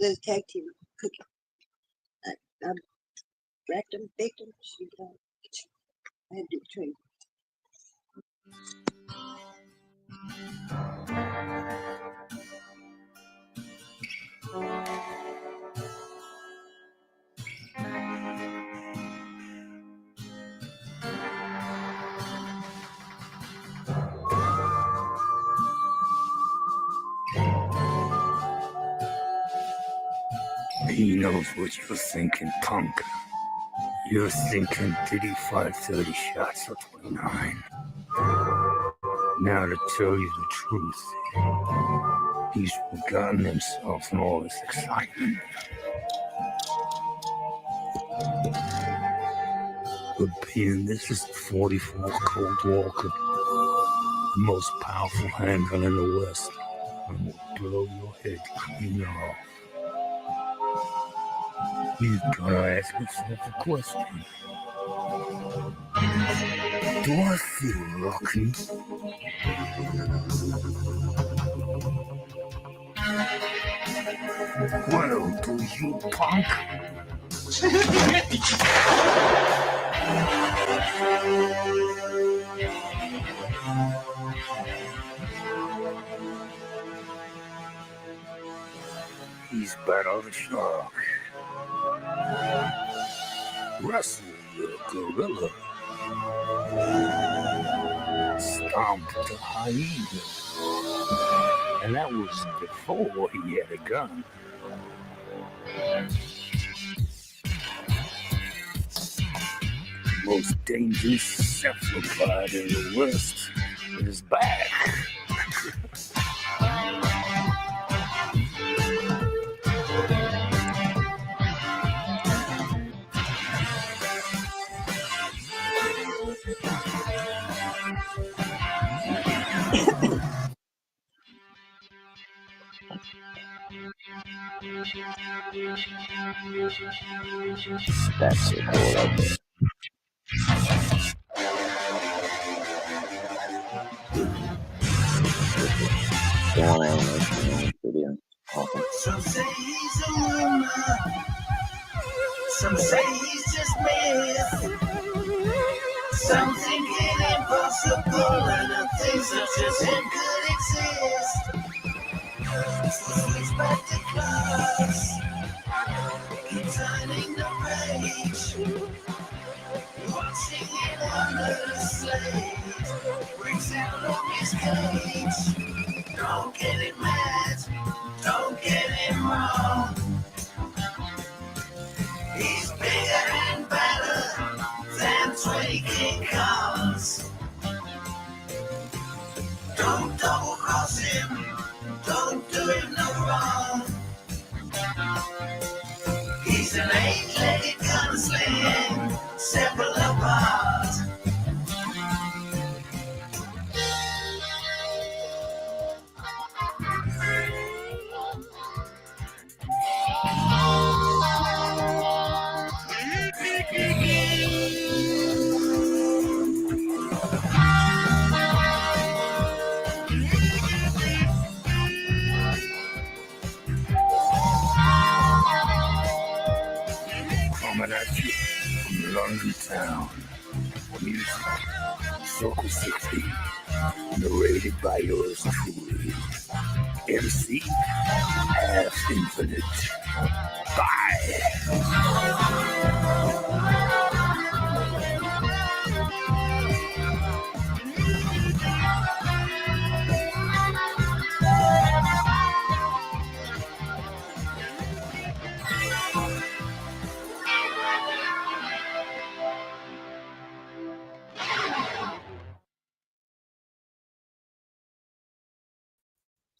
the tag team cooking. I wrapped them, baked them. I had to do the trade. He knows what you're thinking, punk. You're thinking, did he fire 30 shots or 29? Now, to tell you the truth, he's forgotten himself in all this excitement. But being this is the 44th Colt Walker, the most powerful handgun in the West, and will blow your head clean off. You've got to ask yourself a question. Do I feel lucky? Well, do you, punk? He's battled the shark. Wrestled the gorilla. Stomped the hyena. And that was before he had a gun. Most dangerous cephalopod in the West is back. That's it. Don't animation video. Awesome. Some say he's a rumor. Some say he's just myth. Some think it impossible, and the things that just him could exist. Switch back to class. Keep turning the page. Watching it under the slate. Brings out of his cage. Don't get it mad. Don't get it wrong. He's bigger and better than 20 King Kongs. Don't double cross him. Don't do him no wrong. He's an 8-legged gunsling, several apart. Coming at you from London town. Music, Circle 60, narrated by yours truly, MC Half Infinite. Bye.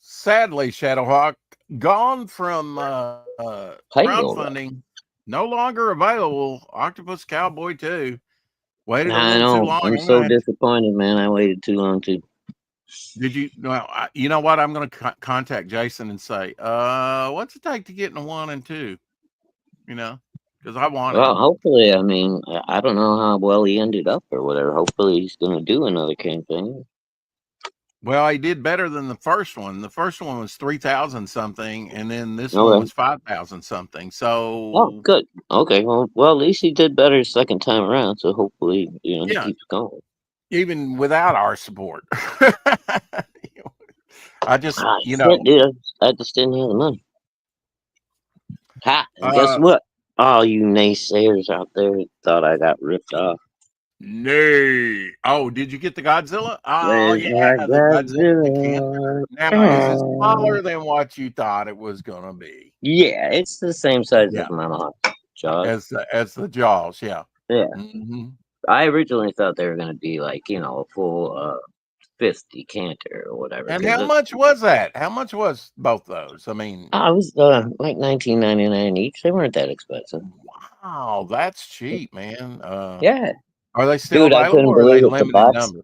Sadly, Shadowhawk gone from crowdfunding, no longer available. Octopus Cowboy 2. Waited a I little too know. long. I'm so disappointed, man. I waited too long too. Did you? Well, you know what? I'm going to contact Jason and say, what's it take to get in a 1 and 2? You know, because I want Well, it. hopefully, I mean, I don't know how well he ended up or whatever. Hopefully, he's going to do another campaign. Well, he did better than the first one. The first one was 3,000 something, and then this one Okay. was 5,000 something. Oh, So good. Okay. Well, at least he did better second time around. So hopefully, he yeah, keeps going. even without our support, I just Ah, shit, dude. I just didn't have the money. Ha! And guess uh, what? All you naysayers out there thought I got ripped off. nay. Oh, did you get the Godzilla? Oh There's yeah, our the Godzilla, the Cancer. Godzilla. Now, is it Oh. smaller than what you thought it was gonna be? Yeah, it's the same size Yeah, as my Jaws. as the Jaws. Yeah. Yeah. hmm I originally thought they were going to be like, a full fifth decanter or whatever. And Because how much was that? How much was both those? I mean, I was like 19.99 each. They weren't that expensive. wow, that's cheap, man. Yeah, Are they still dude, I available, couldn't or are they believe it. limited number?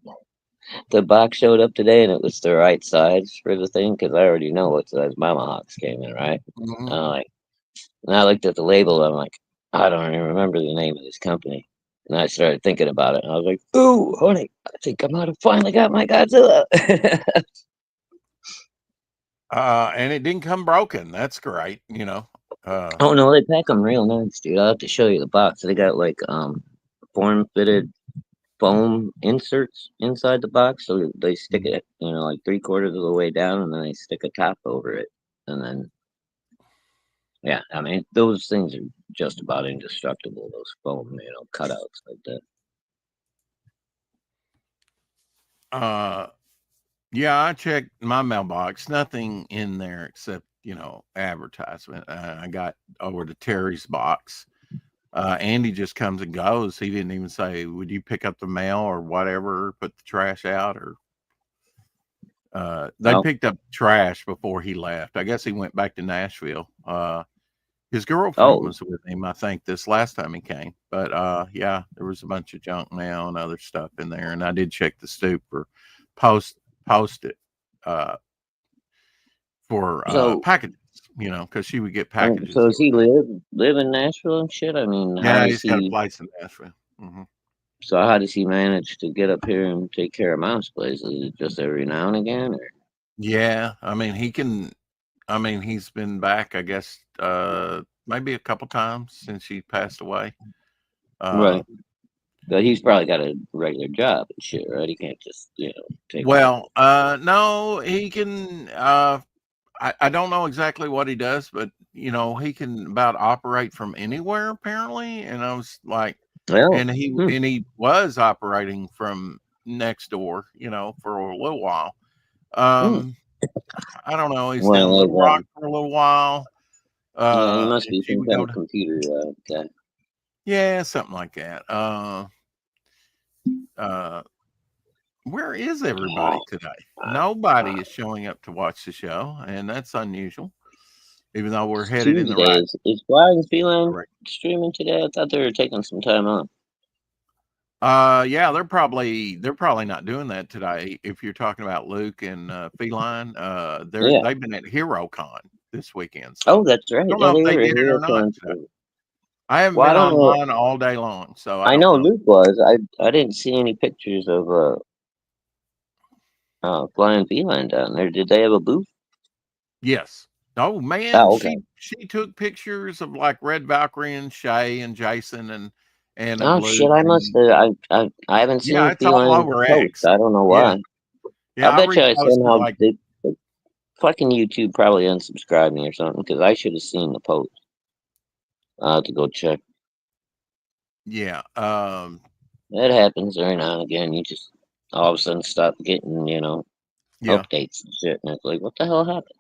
The box showed up today, and it was the right size for the thing. Because I already know what size Mama Hawks came in, right? Mhm. Like, and I looked at the label. I'm like, I don't even remember the name of this company. And I started thinking about it. And I was like, ooh, honey, I think I might have finally got my Godzilla. And it didn't come broken. That's great. Oh no, they pack them real nice, dude. I'll have to show you the box. They got like form fitted foam inserts inside the box, so they stick it, like 3/4 of the way down, and then they stick a top over it, and then yeah, I mean those things are just about indestructible. Those foam, cutouts like that. Yeah, I checked my mailbox. Nothing in there except advertisement. I got over to Terry's box. Andy just comes and goes. He didn't even say, "Would you pick up the mail or whatever? Put the trash out?" Or they Oh, picked up trash before he left. I guess he went back to Nashville. His girlfriend oh, was with him, I think, this last time he came. But yeah, there was a bunch of junk mail and other stuff in there. And I did check the stoop for post it for so packages, because she would get so packages. does he live in Nashville and shit? I mean, how Yeah, does he's got a he? place in Nashville. So how does he manage to get up here and take care of Mom's place? Is it just every now and again, or? Yeah, I mean, he can. I mean, he's been back, I guess, maybe a couple times since she passed away. Uh, Right. But he's probably got a regular job and shit, right? He can't just, take off. well, no, he can. I don't know exactly what he does, but he can about operate from anywhere apparently. And I was like, Well, and he hmm. and he was operating from next door, for a little while. Hmm. I don't know. He's down Well, Little Rock for a little while. yeah, he must And be she some would kind go of to, computer guy. yeah, something like that. Uh, where is everybody today? Nobody is showing up to watch the show, and that's unusual. Even though we're headed in the Tuesday right is Brian feeling direction. streaming today? I thought they were taking some time off. Yeah, they're probably not doing that today. If you're talking about Luke and Feline, Yeah. they've been at HeroCon this weekend, Oh, so that's I right. don't Yeah, know if they they were at did it or not HeroCon today. today. I haven't Well, I been don't know. online all day long, so I I don't know know. Luke was. I didn't see any pictures of Flying Feline down there. Did they have a booth? Yes. Oh man, Oh, she okay. she took pictures of like Red Valkyrie and Shay and Jason and of Oh shit! Luke I must and have. I haven't yeah, seen it's all Feline over post. X. I don't know Yeah, why. I yeah, I bet you I reposted somehow like did. Fucking YouTube probably unsubscribed me or something because I should have seen the post. I'll have to go check. yeah, That happens every now and again. You just all of a sudden stop getting, yeah. updates and shit, and it's like, what the hell happened?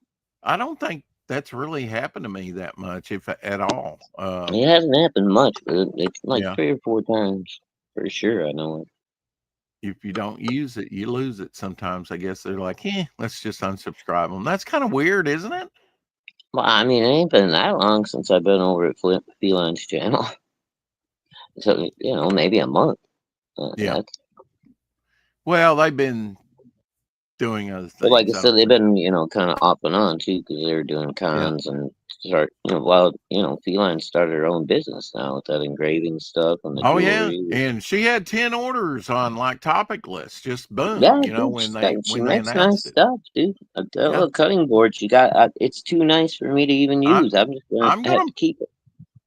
I don't think that's really happened to me that much, if at all. It hasn't happened much, but it's like Yeah, 3 or 4 times for sure. I know it. if you don't use it, you lose it. Sometimes I guess they're like, let's just unsubscribe them. That's kind of weird, isn't it? Well, I mean, it ain't been that long since I've been over at Feline's channel, so maybe a month. Yeah. That's Well, they've been doing other But like I things. said, they've been, kind of off and on too, because they were doing Yeah. cons and Feline started her own business now with that engraving stuff and the Oh yeah, jewelry. and she had 10 orders on like topic lists. Just boom, Yeah, when dude, she they makes announced nice it. stuff, dude. That Yeah. little cutting board she got, it's too nice for me to even use. I'm just gonna I'm have gonna to keep it.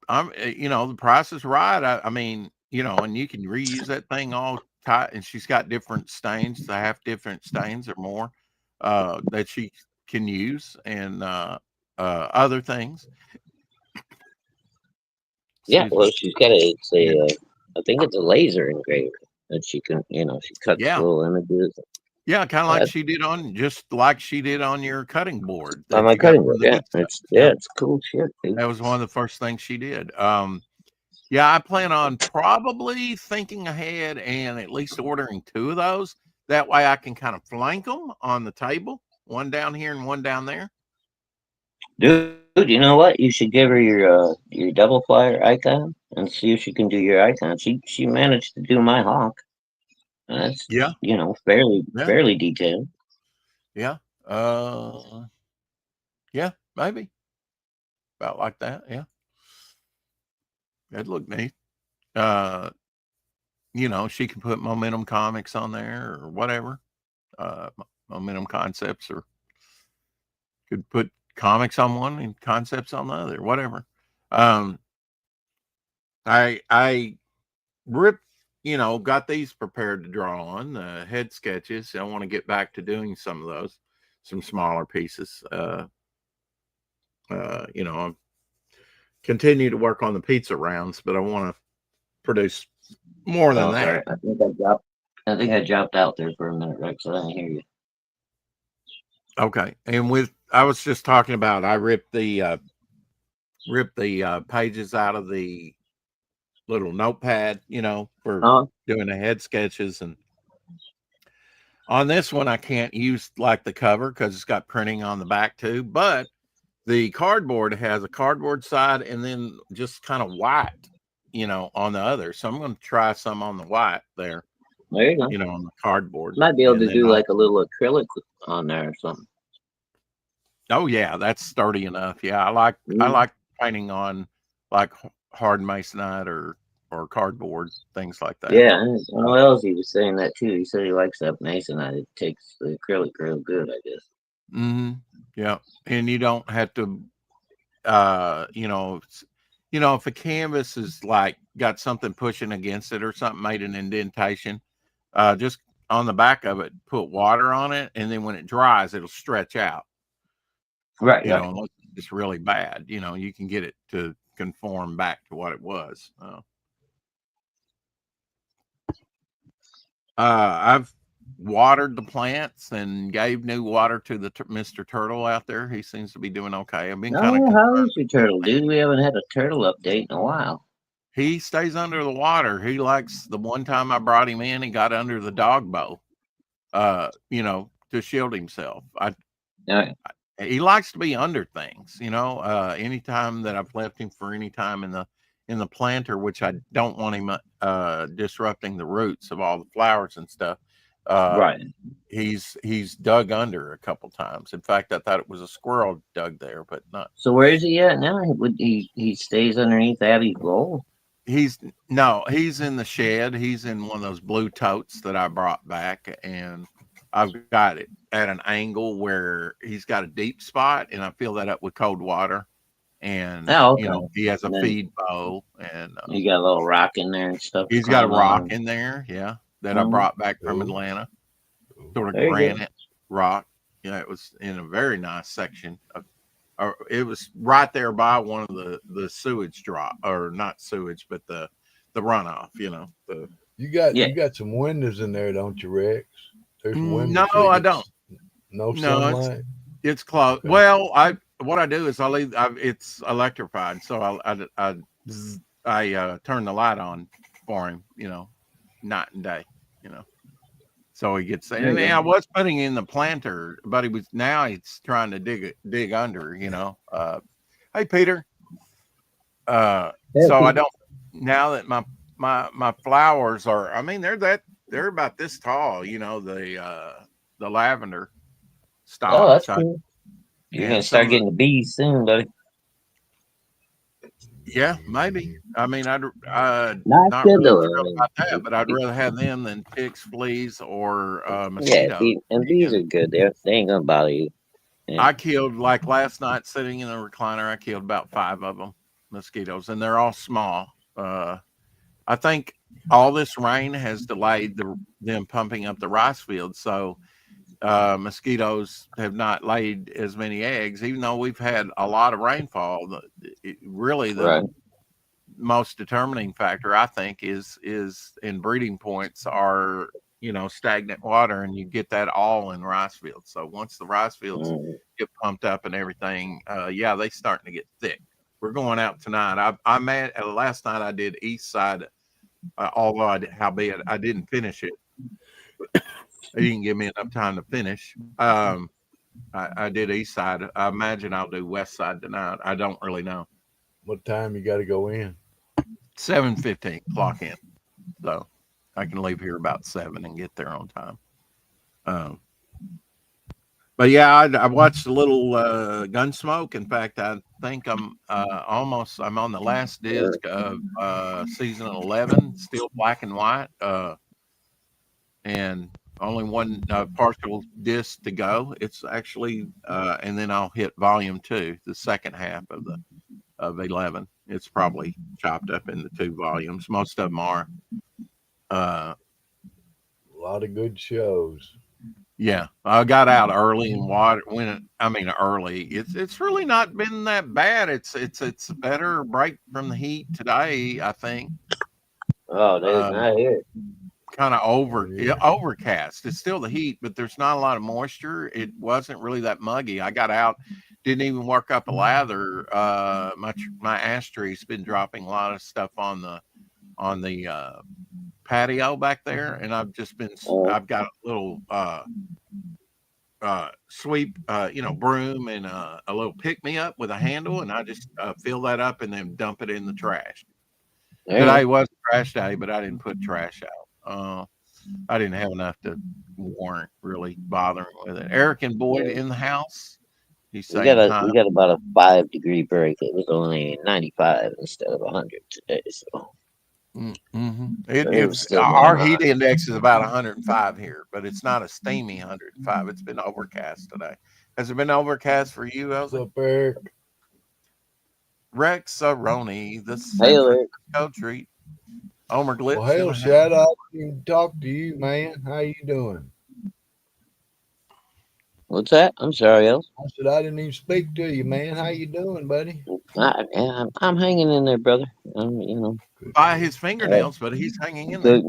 the price is right. I mean, and you can reuse that thing all tight, and she's got different stains, the half different stains or more that she can use, and other things. Yeah, Excuse well, me. she's got I think it's a laser engraver that she can, she cuts Yeah. little images. Yeah, kind of like she did on your cutting board On that my you got cutting for board, the yeah, good stuff. it's cool shit, dude. That was one of the first things she did. Yeah, I plan on probably thinking ahead and at least ordering 2 of those. That way I can kind of flank them on the table, one down here and one down there. Dude, you know what? You should give her your double flyer icon and see if she can do your icon. She managed to do my hawk. That's Yeah. fairly Yeah. detailed. Yeah. Yeah, maybe. About like that. Yeah. That'd look neat. She can put Momentum Comics on there or whatever. Momentum Concepts, or could put comics on one and concepts on the other, whatever. I ripped, got these prepared to draw on head sketches. I want to get back to doing some of those, some smaller pieces. I've continued to work on the pizza rounds, but I want to produce more than that. I think I dropped out there for a minute, Rex. I didn't hear you. Okay, and I was just talking about, I ripped the pages out of the little notepad, for doing the head sketches, and on this one I can't use like the cover because it's got printing on the back too, but the cardboard has a cardboard side and then just kind of white, on the other. So I'm going to try some on the white there. There you go. On the cardboard. Might be able to do like a little acrylic on there or something. Oh yeah, that's sturdy enough. Yeah, I like painting on like hard masonite or cardboard, things like that. Yeah, well, he was saying that too. He said he likes that masonite. It takes the acrylic real good, I guess. Mm-hmm. Yeah, and you don't have to, if a canvas is like got something pushing against it or something, made an indentation, just on the back of it, put water on it, and then when it dries, it'll stretch out. Right. Unless it's really bad, you can get it to conform back to what it was. I've watered the plants and gave new water to the Mr. Turtle out there. He seems to be doing okay. I've been kind of. How is your turtle, dude? We haven't had a turtle update in a while. He stays under the water. He likes, the one time I brought him in, he got under the dog bowl, to shield himself. He likes to be under things, anytime that I've left him for any time in the planter, which I don't want him disrupting the roots of all the flowers and stuff. Right. He's dug under a couple times. In fact, I thought it was a squirrel dug there, but not. So where is he at now? He stays underneath Abby's bowl? He's in the shed. He's in one of those blue totes that I brought back, and I've got it at an angle where he's got a deep spot, and I fill that up with cold water. And he has a feed bowl, and you got a little rock in there and stuff. He's got a rock in there, yeah, that I brought back from Atlanta, sort of granite rock. Yeah, it was in a very nice section of. It was right there by one of the sewage drop, or not sewage, but the runoff. You got some windows in there, don't you, Rex? There's windows. No, I don't. No sunlight. It's closed. Okay. Well, what I do is it's electrified, so I turn the light on for him, night and day, so he gets. And I was putting in the planter, but he's trying to dig under, Hey, Peter. So I don't, now that my flowers are, they're about this tall, the lavender Oh, that's stocks. cool. You're and gonna some start of getting the bees soon, buddy. Yeah, maybe. I mean, I'd No, it's not good really though. thrilled about that, but I'd rather have them than ticks, fleas, or Yeah, mosquitoes. and bees And are good. They ain't gonna bother you. Yeah. I killed, like last night, sitting in the recliner, I killed about 5 of them, mosquitoes, and they're all small. I think all this rain has delayed them pumping up the rice fields, so mosquitoes have not laid as many eggs, even though we've had a lot of rainfall. Really, the Right. most determining factor, I think, is in breeding points are, stagnant water, and you get that all in rice fields. So once the rice fields Mm. get pumped up and everything, yeah, they starting to get thick. We're going out tonight. Last night I did east side, although I didn't finish it. They didn't give me enough time to finish. I did east side. I imagine I'll do west side tonight. I don't really know. What time you got to go in? 7:15 clock in, so I can leave here about 7 and get there on time. But yeah, I watched a little Gunsmoke. In fact, I think I'm on the last disc of season 11, still black and white, and only one partial disc to go. It's actually, and then I'll hit volume 2, the second half of 11. It's probably chopped up into 2 volumes. Most of them are. A lot of good shows. Yeah, I got out early and early. It's really not been that bad. It's a better break from the heat today, I think. Oh, dude, not here. Kind of overcast. It's still the heat, but there's not a lot of moisture. It wasn't really that muggy. I got out, didn't even work up a lather. My ash tree's been dropping a lot of stuff on the patio back there, and I've got a little sweep, broom, and a little pick me up with a handle, and I just fill that up and then dump it in the trash. Today was trash day, but I didn't put trash out. I didn't have enough to warrant really bothering with it. Eric and Boyd in the house. He's saying we got about a 5-degree break. It was only 95 instead of 100 today. So it's our heat index is about 105 here, but it's not a steamy 105. It's been overcast today. Has it been overcast for you, Elsie? What's up, Eric? Rex Aroni, the San Francisco treat. Omer Glitch. Well, hell, shout out and talk to you, man. How you doing? What's that? I'm sorry, Els. I said I didn't even speak to you, man. How you doing, buddy? I'm hanging in there, brother. By his fingernails, but he's hanging in there.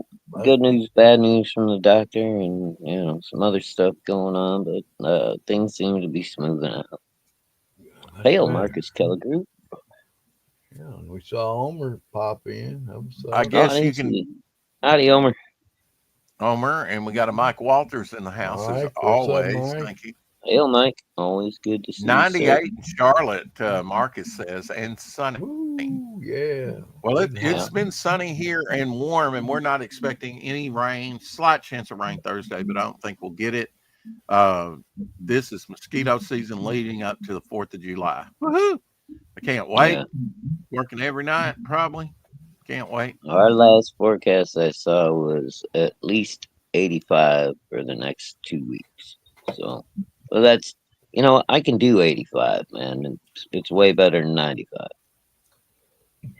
Good news, bad news from the doctor, and some other stuff going on, but things seem to be smoothing out. Hail, Marcus Keller Group. Yeah, and we saw Omer pop in. I guess you can. Howdy, Omer. Omer, and we got a Mike Walters in the house as always. Thank you. Hail, Mike. Always good to see you. 98 in Charlotte, Marcus says, and sunny. Ooh, yeah. Well, it's been sunny here and warm, and we're not expecting any rain. Slight chance of rain Thursday, but I don't think we'll get it. This is mosquito season leading up to the 4th of July. Woohoo! I can't wait. Yeah. Working every night, probably. Can't wait. Our last forecast I saw was at least 85 for the next 2 weeks. So, well, that's, I can do 85, man. It's way better than 95.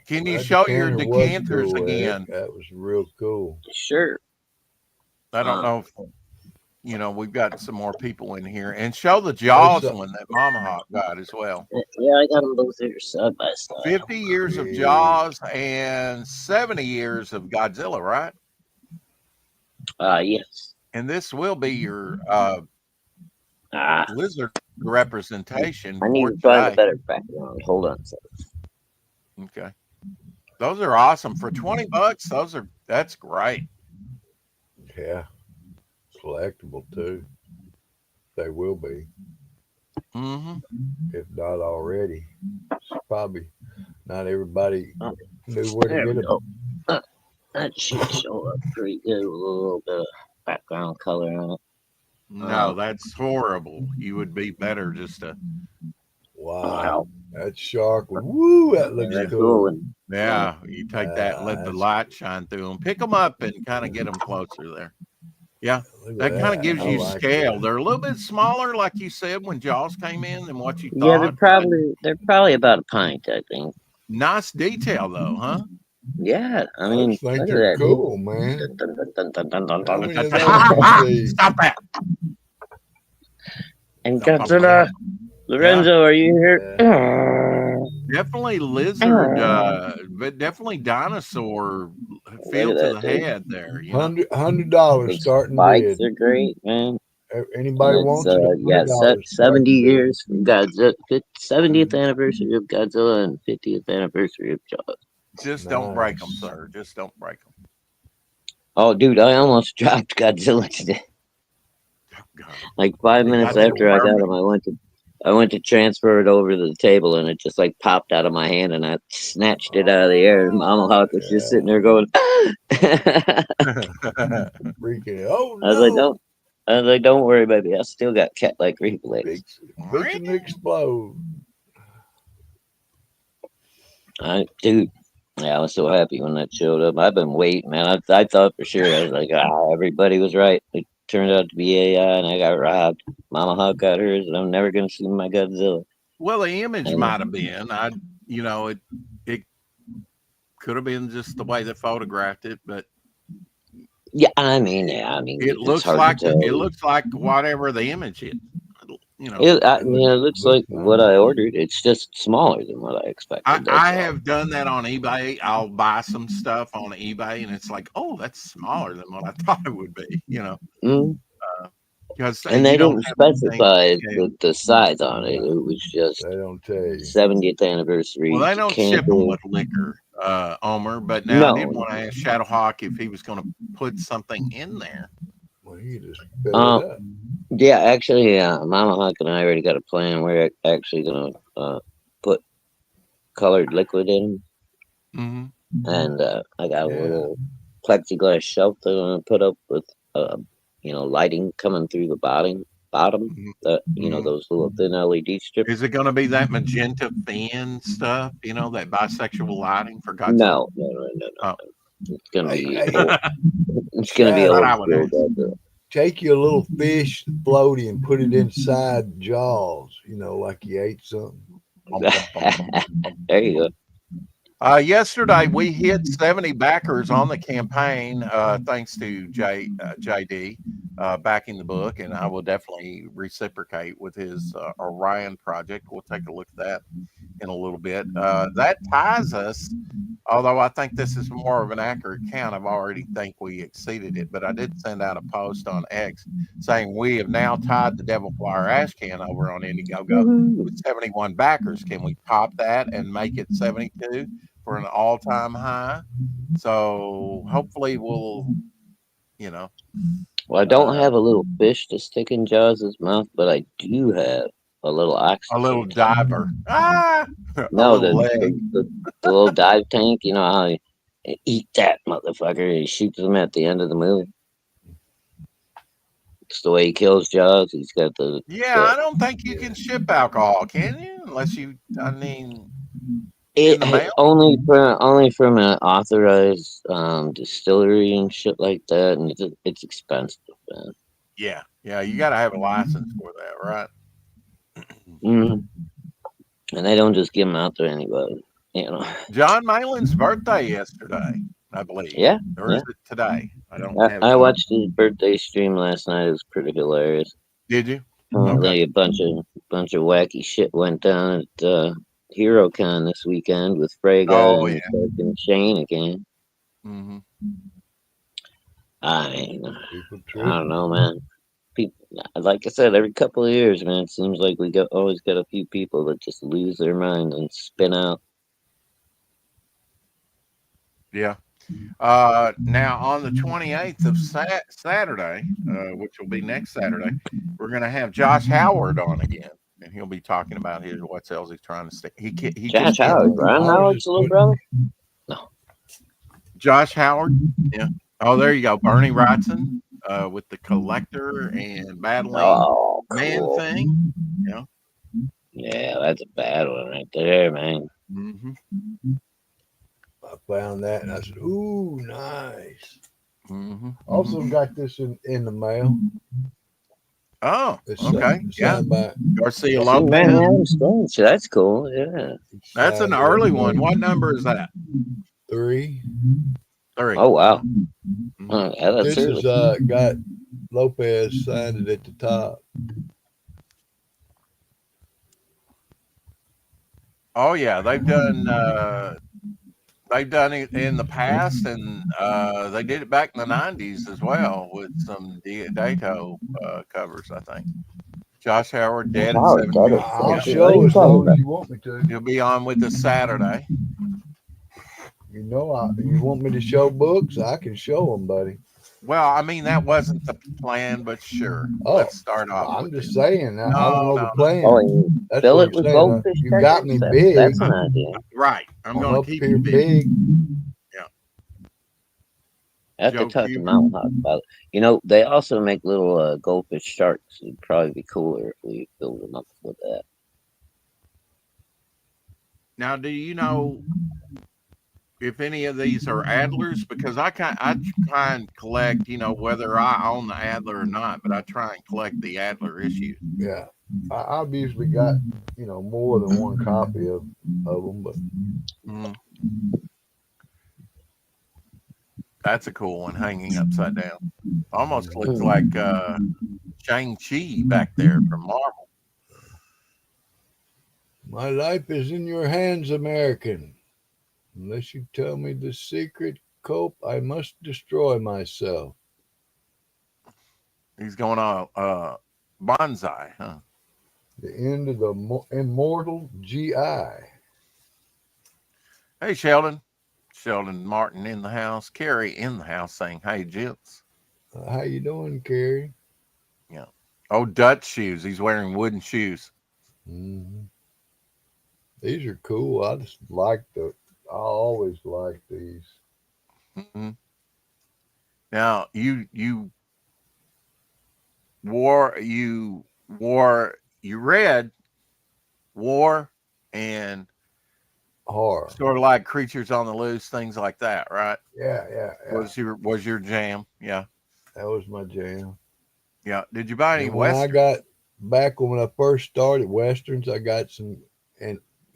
Can you show your decanters again? That was real cool. Sure. I don't know if, we've got some more people in here. And show the Jaws one that Mama Hawk got as well. Yeah, I got them both here side by side. 50 years of Jaws and 70 years of Godzilla, right? Yes. And this will be your lizard representation. I need to find a better background. Hold on a second. Okay. Those are awesome. For $20, that's great. Yeah. Collectible too. They will be. Mm-hmm. If not already. It's probably not everybody knew where to get them. That should show up pretty good with a little bit of background color on it. No, that's horrible. You would be better just to, Wow. That shark would, woo, that looks That's cool. cool. And, yeah, you take that and let the That's- light shine through them. Pick them up and kind of get them closer there. Yeah, Look at that kind of gives I you like scale. that. They're a little bit smaller, like you said, when Jaws came in than what you yeah, thought. they're probably about a pint, I think. Nice detail, though, huh? Yeah, I I mean, just think look at they're that. cool, man. Dun, dun, dun, dun, dun, dun, How dun. many of those you see? Stop that. And Godzilla, Lorenzo, are you here? Definitely lizard, but definitely dinosaur feel at to that, the dude. head there. You know? $100 Those starting bikes bid. are great, man. Anybody And wants it's, it? yeah, $100 70 starting bid. years from Godzilla, 70th anniversary of Godzilla and 50th anniversary of Jaws. Just don't break them, Nice. sir. Just don't break them. Oh, dude, I almost dropped Godzilla today. Oh, God. Like 5 You minutes got after I got perfect. him, I went to transfer it over to the table, and it just like popped out of my hand, and I snatched it out of the air. And Mama Hawk was just sitting there going, I Freaking, oh was like, no. don't worry, baby. I still got cat-like reflex. Fixing to explode. Dude, yeah, I was so happy when that showed up. I've been waiting, man. I thought for sure. I was like, everybody was right. It turned out to be AI, and I got robbed. Mama Hawk got hers, and I'm never gonna see my Godzilla. Well, the image And- might have been. It could have been just the way they photographed it, but Yeah, I mean, it it's looks hard like to tell. it looks like whatever the image is. You know, It looks like nice. what I ordered. It's just smaller than what I expected. I that's all. have done that on eBay. I'll buy some stuff on eBay, and it's like, oh, that's smaller than what I thought it would be. You know, Mm. because And they you don't didn't have anything- specify yeah. the size on it. It was just They don't tell you. 70th anniversary. Well, they don't ship them camping. with liquor, Omer. But now I did No. want to ask Shadowhawk if he was going to put something in there. Well, you just fill it up. Yeah, actually, Mama Hawk and I already got a plan. We're actually gonna put colored liquid in Mm-hmm. them, and I got a Yeah. little plexiglass shelf that I'm gonna put up with, lighting coming through the bottom. Mhm. Mhm. Those little thin LED strips. Is it going to be that magenta thin stuff? You know, that bisexual lighting for Godzilla? No. Oh. It's gonna Hey, be. hey. It's gonna be Shut old up. I would school ask. Godzilla. Take your little fish floaty and put it inside Jaws, like you ate something. There you go. Yesterday, we hit 70 backers on the campaign, thanks to JD backing the book, and I will definitely reciprocate with his Orion project. We'll take a look at that in a little bit. That ties us, although I think this is more of an accurate count. I've already think we exceeded it, but I did send out a post on X saying we have now tied the Devil Flyer Ash Can over on Indiegogo with 71 backers. Can we pop that and make it 72 for an all-time high? So hopefully we'll, Well, I don't have a little fish to stick in Jaws' mouth, but I do have a little oxygen. a little diver. A No, little leg. the little dive tank. You know how he eat that motherfucker. He shoots him at the end of the movie. It's the way he kills Jaws. He's got the. Yeah, I don't think you can ship alcohol, can you? Unless you, I mean, It in the mail? only from an authorized distillery and shit like that, and it's expensive, man. Yeah, you got to have a license for that, right? Mhm. And they don't just give them out to anybody, John Malin's birthday yesterday, I believe. Yeah, Or is it today? I don't have I it. watched his birthday stream last night. It was pretty hilarious. Did you? Like a bunch of wacky shit went down at HeroCon this weekend with Frega Oh, and yeah. fucking Shane again. Mm-hmm. I mean, People I tripping. don't know, man. People, like I said, every couple of years, man, it seems like we always got a few people that just lose their mind and spin out. Yeah. Now on the 28th of Saturday, which will be next Saturday, we're going to have Josh Howard on again, and he'll be talking about what else he's trying to stay. He Josh just Howard, Brian I was Howard's just little putting- brother. Josh Howard. Yeah. Oh, there you go. Bernie Wrightson. with the collector and battling Oh, Man cool. Thing. You know. Yeah, that's a bad one right there, man. Mm-hmm. I found that and I said, "Ooh, nice." Mm-hmm. Also got this in the mail. Oh, It's okay. Yeah. signed by Garcia See, man, Lopez. I'm strange. So that's cool. Yeah. it's That's an signed early by one. What number is that? 3. 3. Oh, wow. Mhm. Yeah, that's This certainly is got Lopez signed it at the top. Oh yeah, they've done it in the past, and they did it back in the '90s as well with some Dato covers. I think Josh Howard, Dead at Howard Dead 17. at I'll Yeah, 17. What are show you as talking long about? as you want me to. he'll be on with us Saturday. You know, you want me to show books? I can show them, buddy. Well, I mean that wasn't the plan, but sure. Oh, Let's start off I'm with just it. saying. I don't No, know no, the no. Oh, plan. and That's fill what it I'm with saying. goldfish You got crackers. me That's big. an idea. Right, I'm I'm going up to keep here you busy. big. I have to Joe talk to Q. Mountain Hawk about it. You know, they also make little goldfish sharks. It'd probably be cooler if we filled them up with that. Now, do you know if any of these are Adlers? Because I try and collect, you know, whether I own the Adler or not, but I try and collect the Adler issues. Yeah, I've usually got more than one copy of them, but Mhm. That's a cool one, hanging upside down. Almost looks like Shang-Chi back there from Marvel. my life is in your hands, American. Unless you tell me the secret, Cope, I must destroy myself. He's going on bonsai, huh? The end of the immortal GI. Hey, Sheldon. Sheldon Martin in the house. Carrie in the house saying, hey, Jips. How you doing, Carrie? Yeah. Oh, Dutch shoes. He's wearing wooden shoes. Mm-hmm. These are cool. I just like I always like these. Mm-hmm. Now, you read War and Horror. sort of like Creatures on the Loose, things like that, right? Yeah. Was your jam? Yeah. That was my jam. Yeah. Did you buy any And when I Western? got back when I first started Westerns, I got some,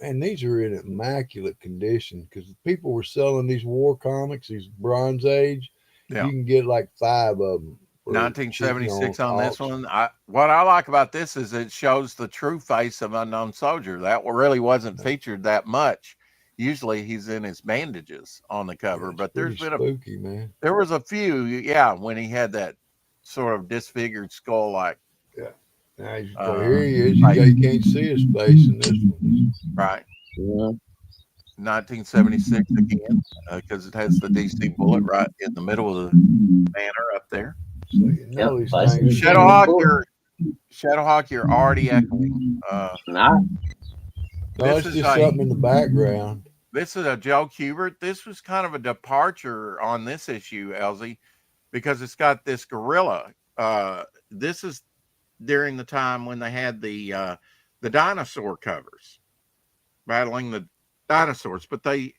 and these are in immaculate condition because people were selling these war comics, these Bronze Age. Yeah. You can get like 5 of them. 1976 on this one. What I like about this is it shows the true face of Unknown Soldier. That really wasn't featured that much. Usually he's in his bandages on the cover, but there's been spooky, man. There was a few, yeah, when he had that sort of disfigured skull like. Yeah. Now here he is. You can't see his face in this one. Right. Yeah. 1976 again, because it has the DC bullet right in the middle of the banner up there. So you know these things. Shadowhawk, you're already echoing. Nah. No, it's just something in the background. This is a Joe Kubert. This was kind of a departure on this issue, Elsie, because it's got this gorilla. This is during the time when they had the dinosaur covers, battling the dinosaurs, but they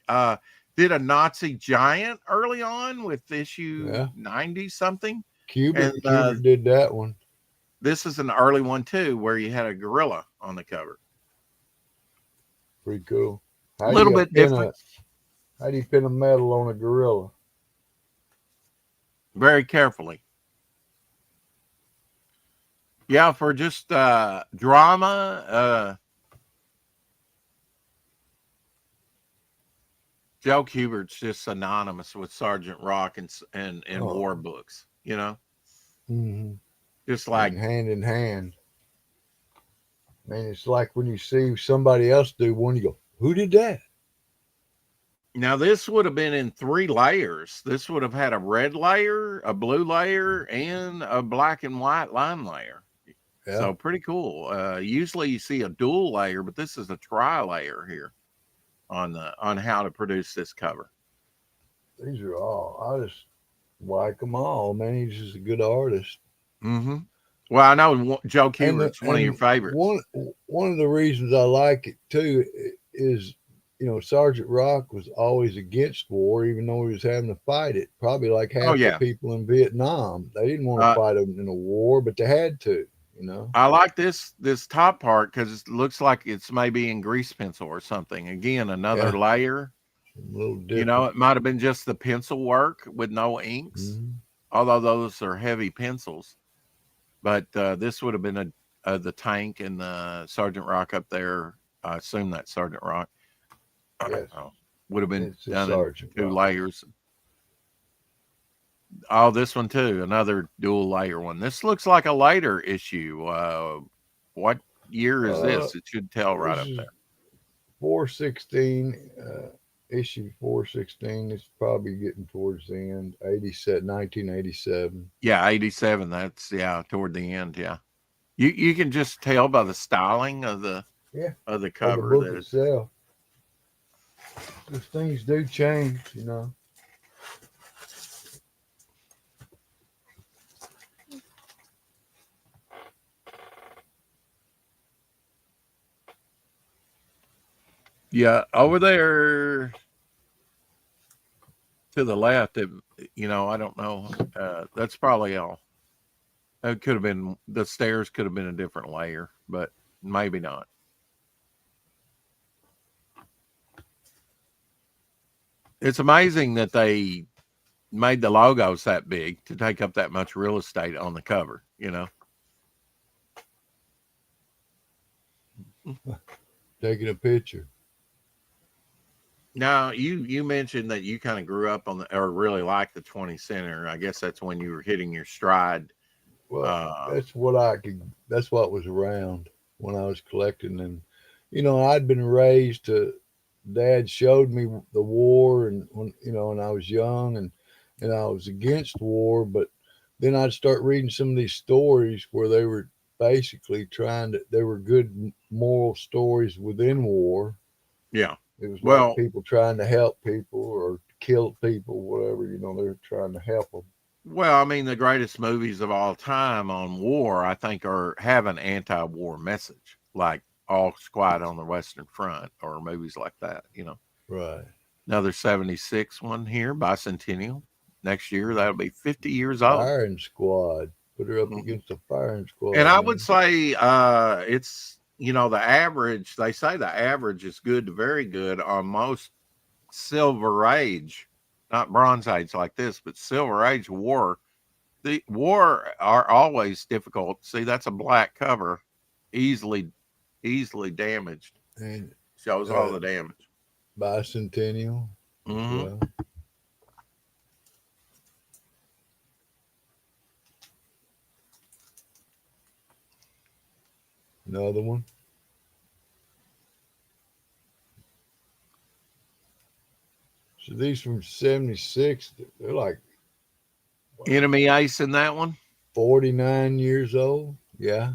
did a Nazi giant early on with issue 90 something. Kubert did that one. This is an early one too, where you had a gorilla on the cover. Pretty cool. A little bit different. How do you pin a medal on a gorilla? Very carefully. Yeah, for just drama. Joe Kubert's just synonymous with Sergeant Rock and war books, you know? Mm-hmm. Just like hand in hand. Man, it's like when you see somebody else do one, you go, who did that? Now, this would have been in 3 layers. This would have had a red layer, a blue layer, and a black and white line layer. Yeah. So pretty cool. Usually you see a dual layer, but this is a tri-layer here on how to produce this cover. These are all, like them all, man. He's just a good artist. Mm-hmm. Well, I know Joe And Kewert's one of your favorites. one of the reasons I like it too is, you know, Sergeant Rock was always against war, even though he was having to fight it. Probably like Oh half the yeah. people in Vietnam, they didn't want to fight in a war, but they had to. You know, I like this top part because it looks like it's maybe in grease pencil or something. Again, another layer. a little different. You know, it might have been just the pencil work with no inks, although those are heavy pencils. But this would have been the tank and the Sergeant Rock up there. I assume that's Sergeant Rock. Yes. Would have been It's a done in Sergeant two Rock. layers. Oh, this one too, another dual layer one. This looks like a later issue. What year is this? It should tell right up This is there. 416, issue 416. It's probably getting towards the end. 1987. Yeah, 87. That's toward the end. Yeah, you can just tell by the styling of the cover the book that itself. Because things do change, you know. Yeah, over there to the left, you know, I don't know. That's probably all. It could have been, the stairs could have been a different layer, but maybe not. It's amazing that they made the logos that big to take up that much real estate on the cover, you know. Taking a picture. Now, you mentioned that you kind of grew up on or really liked the 20 center. I guess that's when you were hitting your stride. Well, that's what was around when I was collecting. And, you know, I'd been raised to, Dad showed me the war, and when, you know, and I was young and I was against war, but then I'd start reading some of these stories where they were basically they were good moral stories within war. Yeah. It was like people trying to help people or kill people, whatever, you know, they were trying to help them. Well, I mean, the greatest movies of all time on war, I think, have an anti-war message, like All Quiet on the Western Front or movies like that, you know. Right. Another 76 one here, Bicentennial. Next year, that'll be 50 years old. Firing Squad. Put her up against the Firing Squad. And I would say it's, you know, they say the average is good to very good on most Silver Age, not Bronze Age like this, but Silver Age war. The war are always difficult. See, that's a black cover, easily damaged. And shows all the damage. Bicentennial. Mm-hmm. Well. Another one. So these from 76, they're like Enemy Ace in that one. 49 years old. Yeah.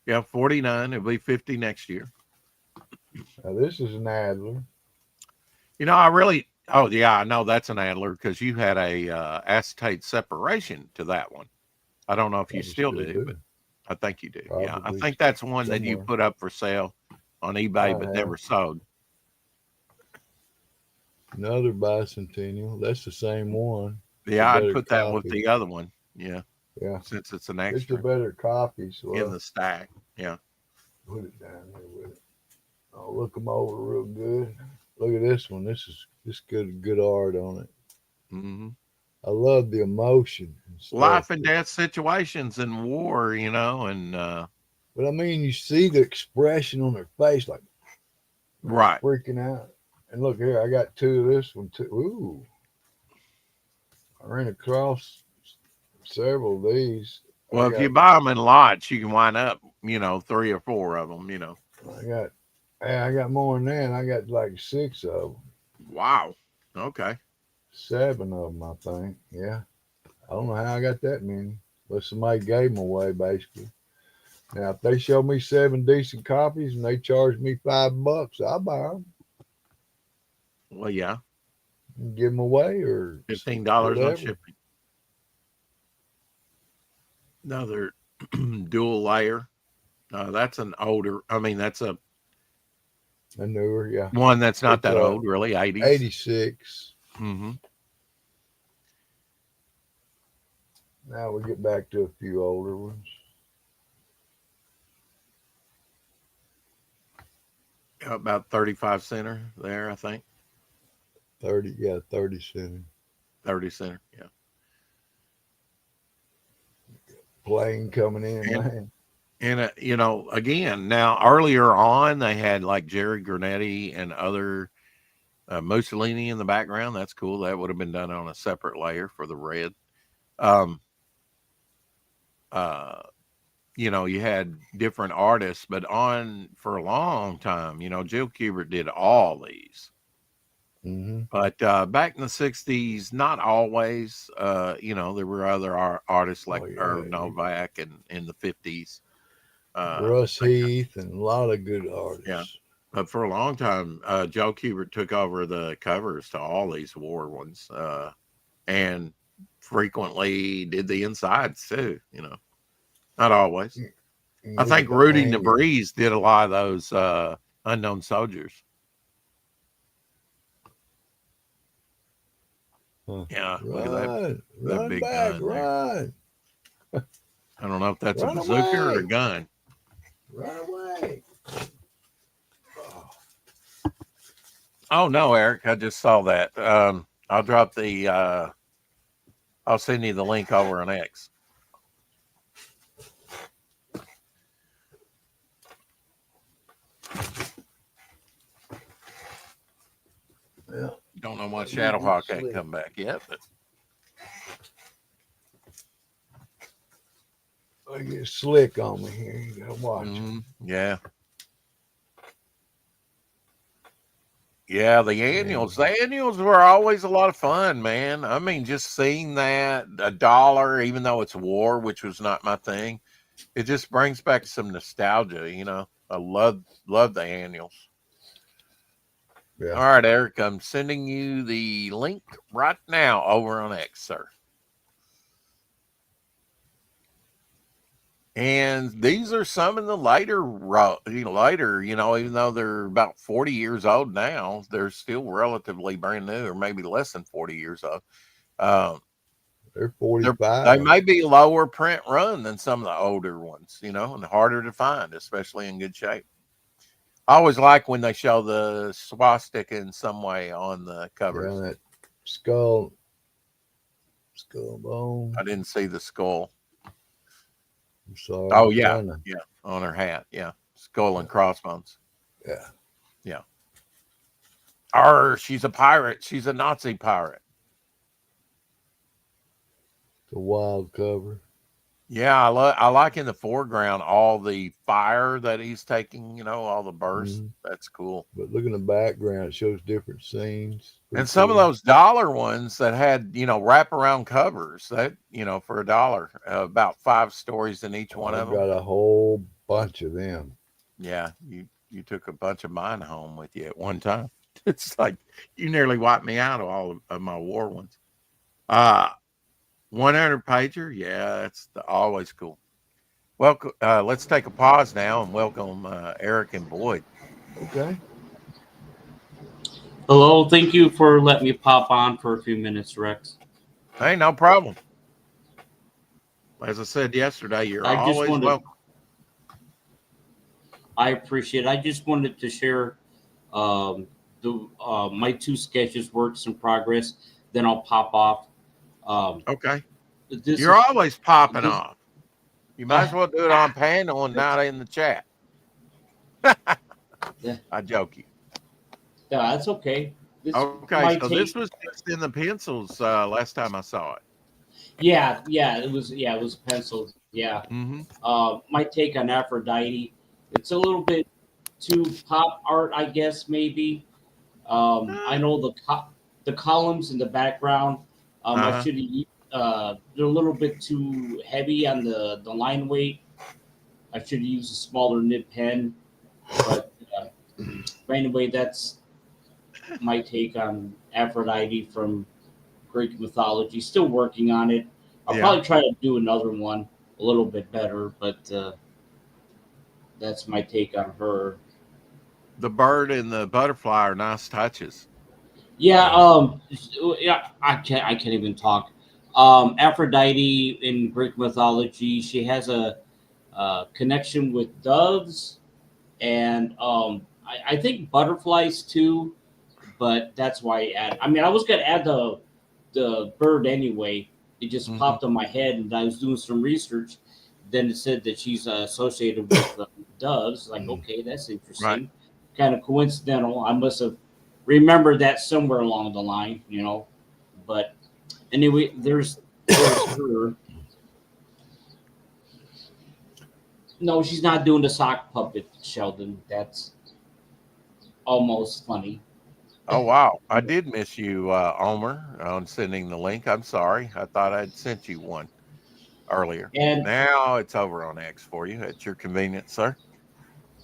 Yeah, 49. It'll be 50 next year. Now this is an Adler. You know, I know that's an Adler because you had a acetate separation to that one. I don't know if you still do, but I think you do. Probably. Yeah, I think that's one somewhere that you put up for sale on eBay but never sold. Another Bicentennial. That's the same one. Yeah, I'd put that with the other one. Yeah. Yeah. Since it's an extra. It's a better copy. So in the stack. Yeah. Put it down here with it. I'll look them over real good. Look at this one. This good art on it. Mm-hmm. I love the emotion. Life and death situations in war, you know, and but I mean, you see the expression on their face, like right, freaking out. And look here, I got two of this one too. Ooh, I ran across several of these. Well, if you buy them in lots, you can wind up, you know, 3 or 4 of them. You know, I got more than that. I got like 6 of them. Wow. Okay. 7 of them, I think. Yeah. I don't know how I got that many, but somebody gave them away, basically. Now, if they show me 7 decent copies and they charge me $5, I'll buy them. Well, yeah. Give them away or $15 on whatever. shipping. Another dual layer. That's an older. I mean, that's a newer, yeah. one that's not It's, that old, really. 80s. 86. Mm-hmm. Now we get back to a few older ones. About 35 center there, I think. 30 center. 30 center, yeah. Plane coming in, man. And you know, again, now earlier on they had like Jerry Granetti and other Mussolini in the background. That's cool. That would have been done on a separate layer for the red. You know, you had different artists, but on for a long time, you know, Jill Kubert did all these. Mm-hmm. But back in the 60s, not always. You know, there were other artists like Irv Novak, and in the 50s. Russ Heath and a lot of good artists. Yeah. But for a long time, Joe Kubert took over the covers to all these war ones, and frequently did the insides too, you know. Not always. I think Rudy Nebreeze did a lot of those Unknown Soldiers. Huh. Yeah, look Run, at that big back, gun run. there. I don't know if that's Run a bazooka or a away. gun. Run away. Oh no, Eric, I just saw that. I'll drop the I'll send you the link over on X. Yeah. Don't know why Shadowhawk ain't come back yet, but I get slick on me here. You gotta watch. Yeah. Yeah, the annuals. The annuals were always a lot of fun, man. I mean, just seeing that $1, even though it's war, which was not my thing, it just brings back some nostalgia, you know. I love the annuals. Yeah. All right, Eric, I'm sending you the link right now over on X, sir. And these are some in the later, you know, even though they're about 40 years old now, they're still relatively brand new, or maybe less than 40 years old. They're 45. They may be lower print run than some of the older ones, you know, and harder to find, especially in good shape. I always like when they show the swastika in some way on the covers. Yeah, that skull bone. I didn't see the skull. I'm sorry. Oh yeah, yeah, on her hat, yeah, skull and crossbones. Yeah, yeah. Or she's a pirate. She's a Nazi pirate. The wild cover. Yeah, I like in the foreground all the fire that he's taking. You know, all the bursts. That's cool. But look in the background; it shows different scenes. And some of those dollar ones that had, you know, wraparound covers that, you know, for $1, about 5 stories in each one of them. I've got a whole bunch of them. Yeah, you took a bunch of mine home with you at one time. It's like you nearly wiped me out of all of my war ones. 100 pager, yeah, that's always cool. Welcome. Let's take a pause now and welcome Eric and Boyd. Okay. Hello, thank you for letting me pop on for a few minutes, Rex. Hey, no problem. As I said yesterday, you're always welcome. I appreciate it. I just wanted to share my 2 sketches, works in progress. Then I'll pop off. Okay. You're always popping off. You might as well do it on panel and not in the chat. I joke you. Yeah, that's okay. Okay, so this was just in the pencils last time I saw it. Yeah, it was penciled. Yeah. My take on Aphrodite, it's a little bit too pop art, I guess, maybe. I know the columns in the background, I should they're a little bit too heavy on the line weight. I should use a smaller nib pen, but anyway, that's my take on Aphrodite from Greek mythology. Still working on it. I'll Yeah. probably try to do another one a little bit better, but that's my take on her. The bird and the butterfly are nice touches. Yeah, yeah, I can't even talk. Aphrodite in Greek mythology, she has a connection with doves and I think butterflies too, but that's why I add. I mean, I was gonna add the bird anyway. It just Mhm. popped on my head, and I was doing some research. Then it said that she's associated with doves. Like, okay, that's interesting. Right. Kind of coincidental. I must have remembered that somewhere along the line, you know. But anyway, there's her. No, she's not doing the sock puppet, Sheldon. That's almost funny. Oh wow, I did miss you, Omer, on sending the link. I'm sorry. I thought I'd sent you one earlier. And Now it's over on X for you at your convenience, sir.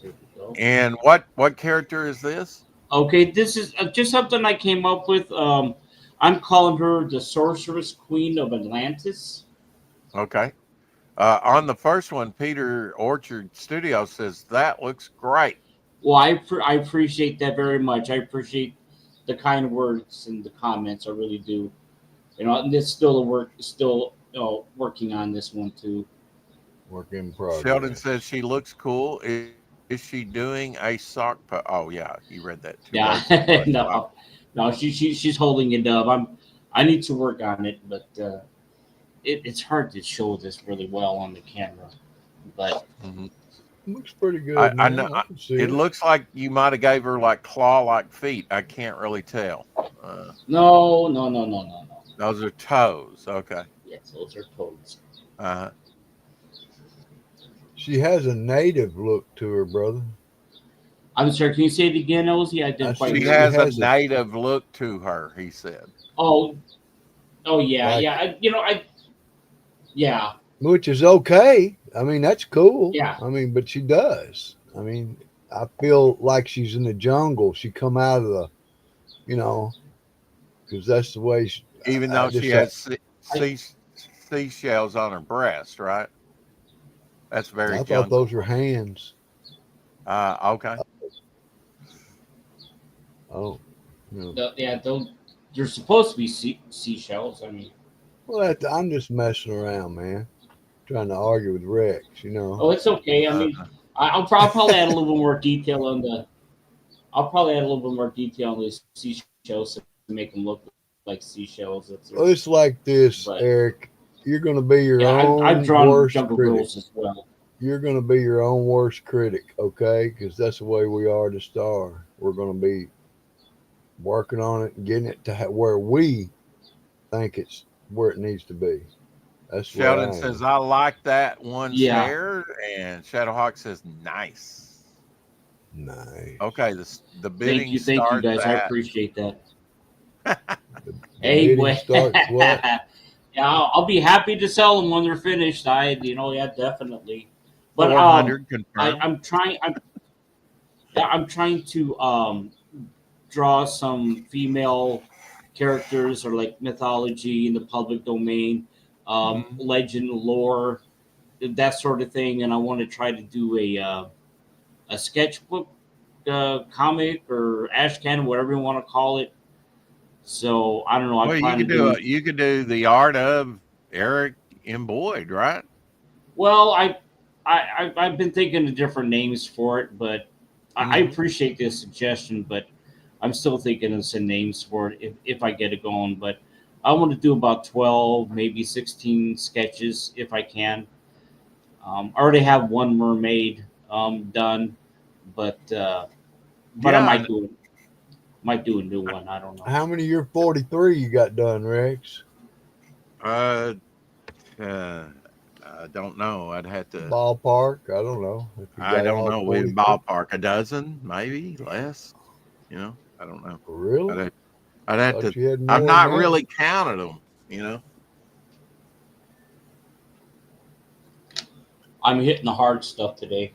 there we go. And what character is this? Okay, this is just something I came up with. I'm calling her the Sorceress Queen of Atlantis. Okay. On the first one, Peter Orchard Studio says that looks great. Well, I appreciate that very much. I appreciate the kind words and the comments. I really do. You know, and it's still a work, still working on this one too. Work in progress. Sheldon says she looks cool. Is she doing a sock? Oh yeah, you read that too. Yeah, no, she's holding it up. I need to work on it, but it's hard to show this really well on the camera. But Looks pretty good. I man. know. I can see It looks like you might have gave her like claw-like feet. I can't really tell. no. Those are toes. Okay. Yes, those are toes. She has a native look to her, brother. I'm sorry. Can you say it again, Ozzy? I didn't quite. She hear has you. a native look to her. He said. Oh yeah, Like- yeah. Yeah. Which is okay. I mean, that's cool. Yeah. I mean, but she does. I mean, I feel like she's in the jungle. She come out of the, because that's the way. Even though she has seashells on her breast, right? That's very. I thought those were hands. Okay. Oh. Yeah, those. You're supposed to be seashells. I mean. Well, I'm just messing around, man. Trying to argue with Rex, Oh, it's okay. I mean, I'll probably add a little bit more detail on the. I'll probably add a little bit more detail on these seashells to make them look like seashells. Well, it's like this, Eric. You're going to be your own I've drawn worst Jungle critic. Girls as well. You're going to be your own worst critic, okay? Because that's the way we are to star. We're going to be working on it and getting it to where we think it's where it needs to be. That's Sheldon says, I like that one Yeah. and Shadowhawk says, nice. Nice. Okay, the bidding Thank you, starts guys. I at- appreciate that. The Hey, bidding wait. starts what? Yeah, I'll be happy to sell them when they're finished. Definitely. But 400 confirmed. I'm trying to draw some female characters or like mythology in the public domain, legend, lore, that sort of thing, and I want to try to do a sketchbook, comic, or ashcan, whatever you want to call it. So I don't know. Well, you could do the art of Eric M. Boyd, right? Well, I've been thinking of different names for it, but I appreciate this suggestion, but I'm still thinking of some names for it if I get it going. But I want to do about 12, maybe 16 sketches if I can. I already have one mermaid done, but I might do a new one. I don't know. How many of your 43 you got done, Rex? I don't know. I'd have to. Ballpark? I don't know. If you I got don't all know. We 43. ballpark a dozen, maybe less. I don't know. Really? I'd have Thought to. you had more I've not than that. really counted them. I'm hitting the hard stuff today.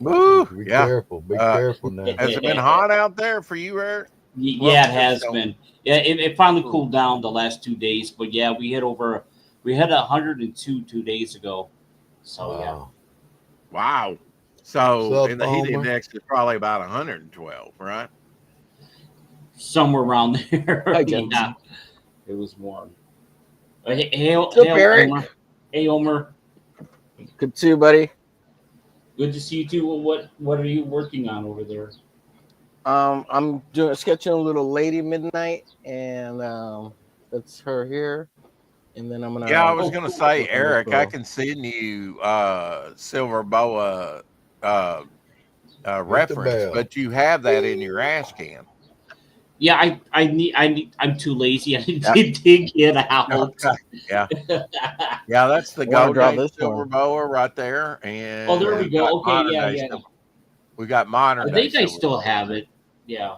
Woo! Be Yeah. careful. Be careful now. Has it been hot out there for you, Eric? Yeah, it has So- been. Yeah, it finally cooled down the last 2 days, but yeah, we hit 102 2 days ago. So yeah. Wow. Wow. So What's up, and the heat Homer? index is probably about 112, right? Somewhere around there. Hi, gents. Yeah, it was warm. Hey, What's up, Eric? Omer. Hey, Omer. Good to see you, buddy. Good to see you too. What are you working on over there? I'm sketching a little Lady Midnight, and that's her here. And then I'm gonna. Yeah, I was gonna say, work on Eric, this I girl. can send you Silver Boa Hit the reference, bell. but you have that in your ash can. Yeah, I'm too lazy. I need to dig it out. Okay. Yeah. Yeah, that's the I wanna Gold draw Age this Silver one. Boa right there. And Oh, there we we've go. got Okay, modern yeah, day yeah. Silver- We got modern I day think I Silver still Boa. have it. Yeah.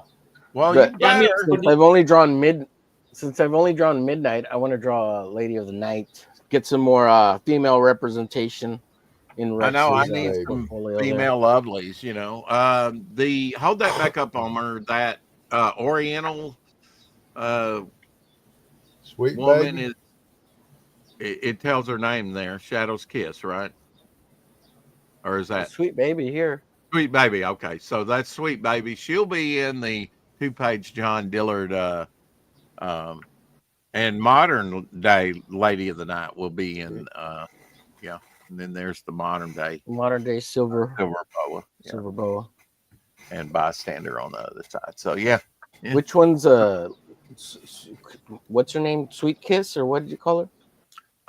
Well, But- you Yeah, I mean, better. Since I've only drawn Midnight, I want to draw Lady of the Night. Get some more female representation in Rex's I know I Rex's, need baby. some portfolio there. female lovelies, you know. The hold that back up, Homer. That Oriental Sweet woman baby. is it tells her name there, Shadow's Kiss, right? Or is that Sweet baby here. Sweet Baby? Okay, so that's Sweet Baby. She'll be in the 2-page John Dillard and modern day Lady of the Night will be in yeah. And then there's the modern day Modern day Silver Boa, yeah, Silver Boa. and Bystander on the other side. So yeah. Yeah. Which one's what's her name? Sweet Kiss, or what did you call her?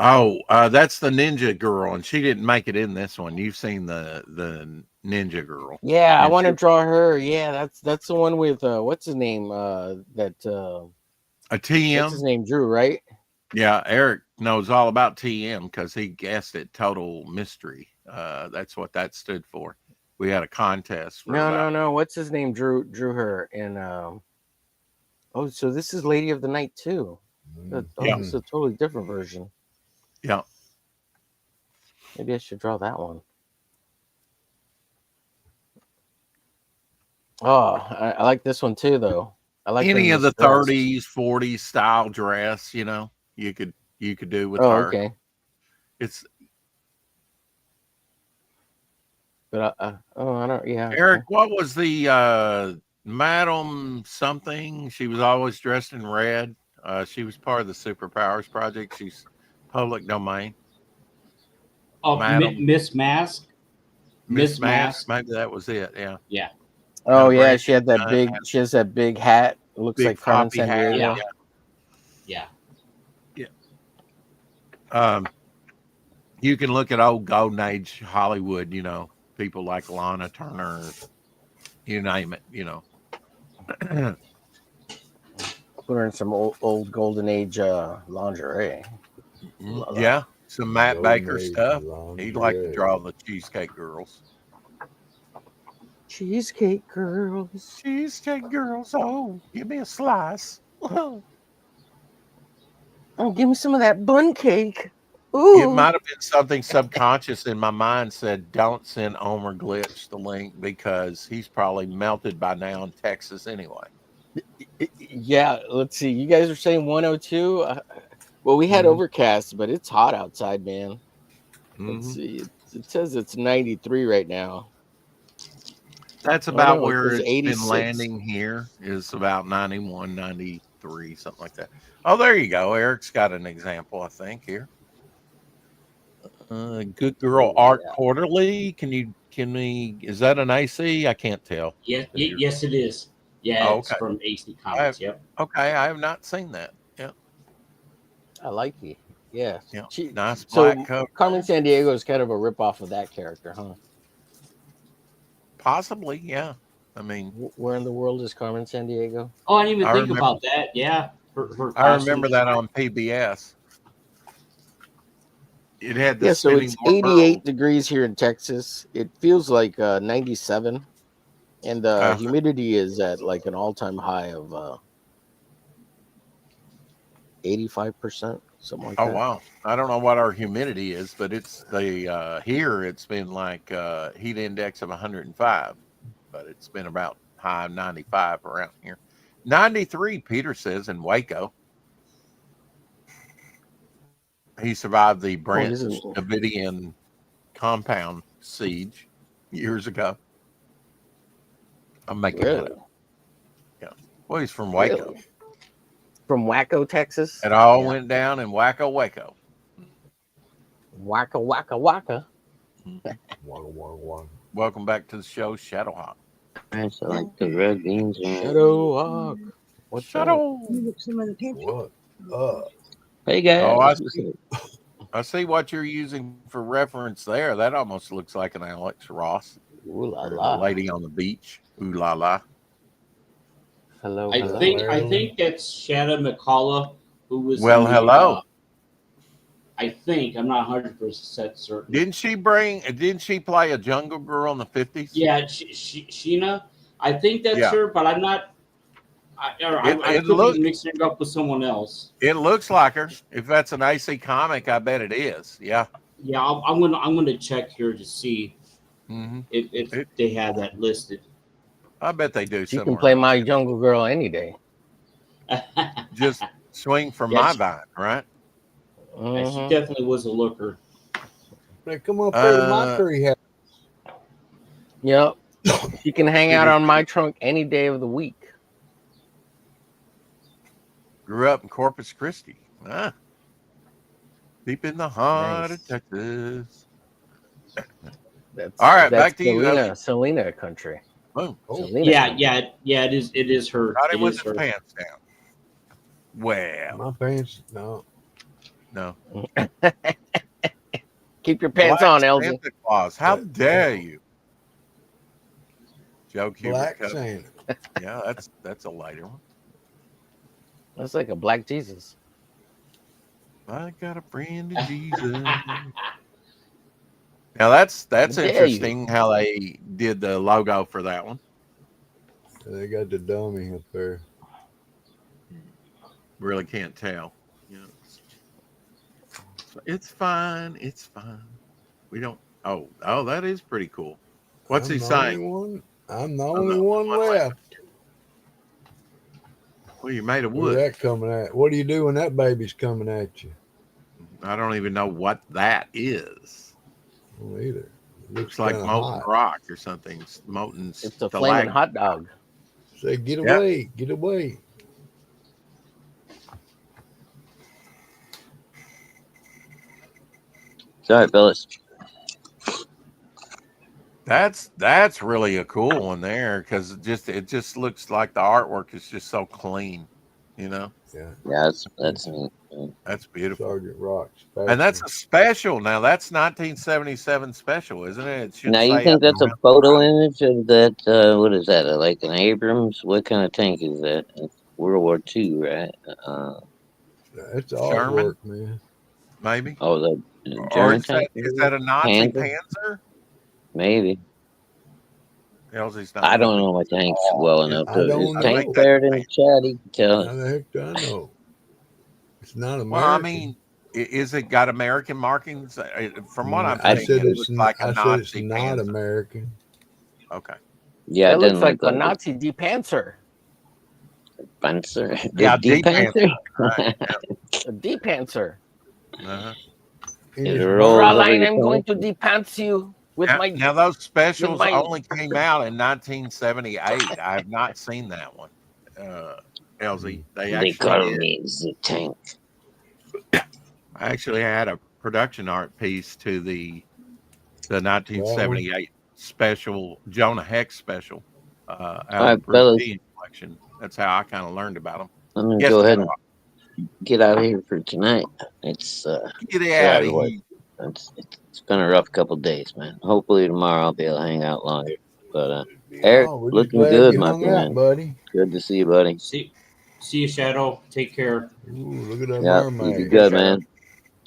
Oh, that's the Ninja Girl, and she didn't make it in this one. You've seen the Ninja Girl. Yeah, I And want to she- draw her. Yeah, that's the one with what's his name? A What's his TM. name? Drew, right? Yeah, Eric knows all about TM because he guessed it. Total Mystery. That's what that stood for. We had a contest. For No. What's his name? Drew her, and oh, so this is Lady of the Night too. Oh, Yeah. this is a totally different version. Yeah. Maybe I should draw that one. Oh, I like this one too, though. I like Any them of the dressed. 30s, 40s style dress, you know, you could do with Oh, her. okay. It's But I don't. Yeah. Eric. What was the Madam something? She was always dressed in red. She was part of the Superpowers project. She's public domain. Oh, Madam- Miss Mask. Miss Mask. Maybe that was it. Yeah. Yeah. Oh yeah, Brand she had that Gun big. has She has that big hat. It looks Big like Carmen floppy hat. Sandiego. Yeah. You can look at old golden age Hollywood, you know, people like Lana Turner, you name it, you know. Put her in some old golden age lingerie. Yeah, some Matt Golden Baker age stuff. He'd like to lingerie. draw the Cheesecake Girls. Cheesecake girls. Cheesecake Girls, oh, give me a slice. Oh, give me some of that bun cake. Ooh. It might have been something subconscious in my mind said, don't send Omer Glitch the link because he's probably melted by now in Texas anyway. Yeah, let's see. You guys are saying 102. Well, we had overcast, but it's hot outside, man. Let's Mhm. see. It says it's 93 right now. That's Oh, about no, it where says it's 86. been landing here is about 91, 93, something like that. Oh, there you go. Eric's got an example, I think, here. Good Girl Art Quarterly. Can we, is that an AC? I can't tell. Yeah. Yes, it is. Yeah, Oh, it's okay. from AC Comics. Yep. Okay, I have not seen that. Yeah. I like it. Yeah. Yeah. She- Nice so black cover. Carmen Sandiego is kind of a ripoff of that character, huh? Possibly, yeah. I mean, Where in the world is Carmen Sandiego? Oh, I didn't even I think remember- about that. Yeah. Her I remember costumes. that on PBS. It had the Yeah, so spinning it's more 88 pearls. degrees here in Texas. It feels like 97, and the Uh-huh. humidity is at like an all-time high of 85%, something like Oh that. wow! I don't know what our humidity is, but it's the here. It's been like heat index of 105, but it's been about high 95 around here. 93, Peter says, in Waco. He survived the Brent Davidian compound siege years ago. I'm making that up. Yeah. Well, he's from Waco. Really? From Waco, Texas. It all went down in Waco. Waka, waka, waka. Waka, waka, waka. Welcome back to the show, Shadowhawk. I like the red beans. Shadowhawk. What's Shadow? What? Hey guys. Oh, I see what you're using for reference there. That almost looks like an Alex Ross. Ooh la Or la. the lady on the beach. Ooh la la. Hello. I think that's Shannon McCullough, who was. Well, in the, hello. I think I'm not 100% certain. Didn't she play a jungle girl in the 50s? Yeah, Sheena. I think that's Yeah. her, but I'm not. I could be mixing it up with someone else. It looks like her. If that's an AC comic, I bet it is. Yeah. Yeah, I'm gonna check here to see if they have that listed. I bet they do. She can play my jungle girl any day. Just swing from Yeah, my she- vine, right? Yeah, she definitely was a looker. They come up here to my tree house. Yep. She can hang out on my trunk any day of the week. Grew up in Corpus Christi. Ah. Deep in the heart of Texas. That's, All right, that's back to you. Selena country. Boom. Selena Yeah, country. it is her. Got him It with is his her. pants down. Well, My pants, no. Keep your pants Black on, LZ. Santa Claus. How dare you? Joe Kubert. Black cut. Santa. Yeah, that's a lighter one. That's like a black Jesus. I got a friend in Jesus. Now that's How dare you. interesting how they did the logo for that one. They got the dummy up there. Really can't tell. Yeah. So it's fine. It's fine. We don't. Oh, that is pretty cool. What's he saying? I'm the only one left. Well, you're made of Where's wood. that coming at? What do you do when that baby's coming at you? I don't even know what that is. Well, either. It Looks like kinda molten hot. rock or something. Molten. It's a flaming hot dog. Say, get Yeah. away, get away. Sorry, fellas. That's really a cool one there because it just looks like the artwork is just so clean, you know. Yeah. Yeah, that's neat. That's beautiful. Sergeant Rocks. And that's a special. Now that's 1977 special, isn't it? It should Now you say think up that's a around- photo image of that? What is that? Like an Abrams? What kind of tank is that? It's World War II, right? That's Sherman? artwork, man. maybe. Oh, the Or German is that, tank? is that a Nazi Panzer? Panzer? Maybe. LZ's not I don't looking. know my tanks well enough. I To, don't is know. tank fair in the chat? He can tell How us. the heck do I know? It's not American. Well, I mean, is it got American markings? From what I'm I thinking, said it it's looks like a I said it's Nazi not Panzer. American. Okay. Yeah, That it looks doesn't like look a like Nazi Panzer. a Panzer. Yeah, The D-Panzer. Panzer? A D-Panzer. Uh-huh. It rolls over Fraulein, the I'm going tank. to depants you with Now, my. now those specials my- only came out in 1978. I have not seen that one. LZ, They actually call did. me the tank. I actually had a production art piece to the 1978 special Jonah Hex special out right, of the fellas. Brazilian collection. That's how I kind of learned about them. I'm gonna Yes, go ahead sir. and get out of here for tonight. It's Get out of Saturday. here. It's been a rough couple days, man. Hopefully tomorrow I'll be able to hang out longer. But Eric, Oh, we're just looking glad good, you my hung out, friend. buddy. Good to see you, buddy. See you, Shadow. Take care. Ooh, look at that Yeah, mermaid. you be good, man.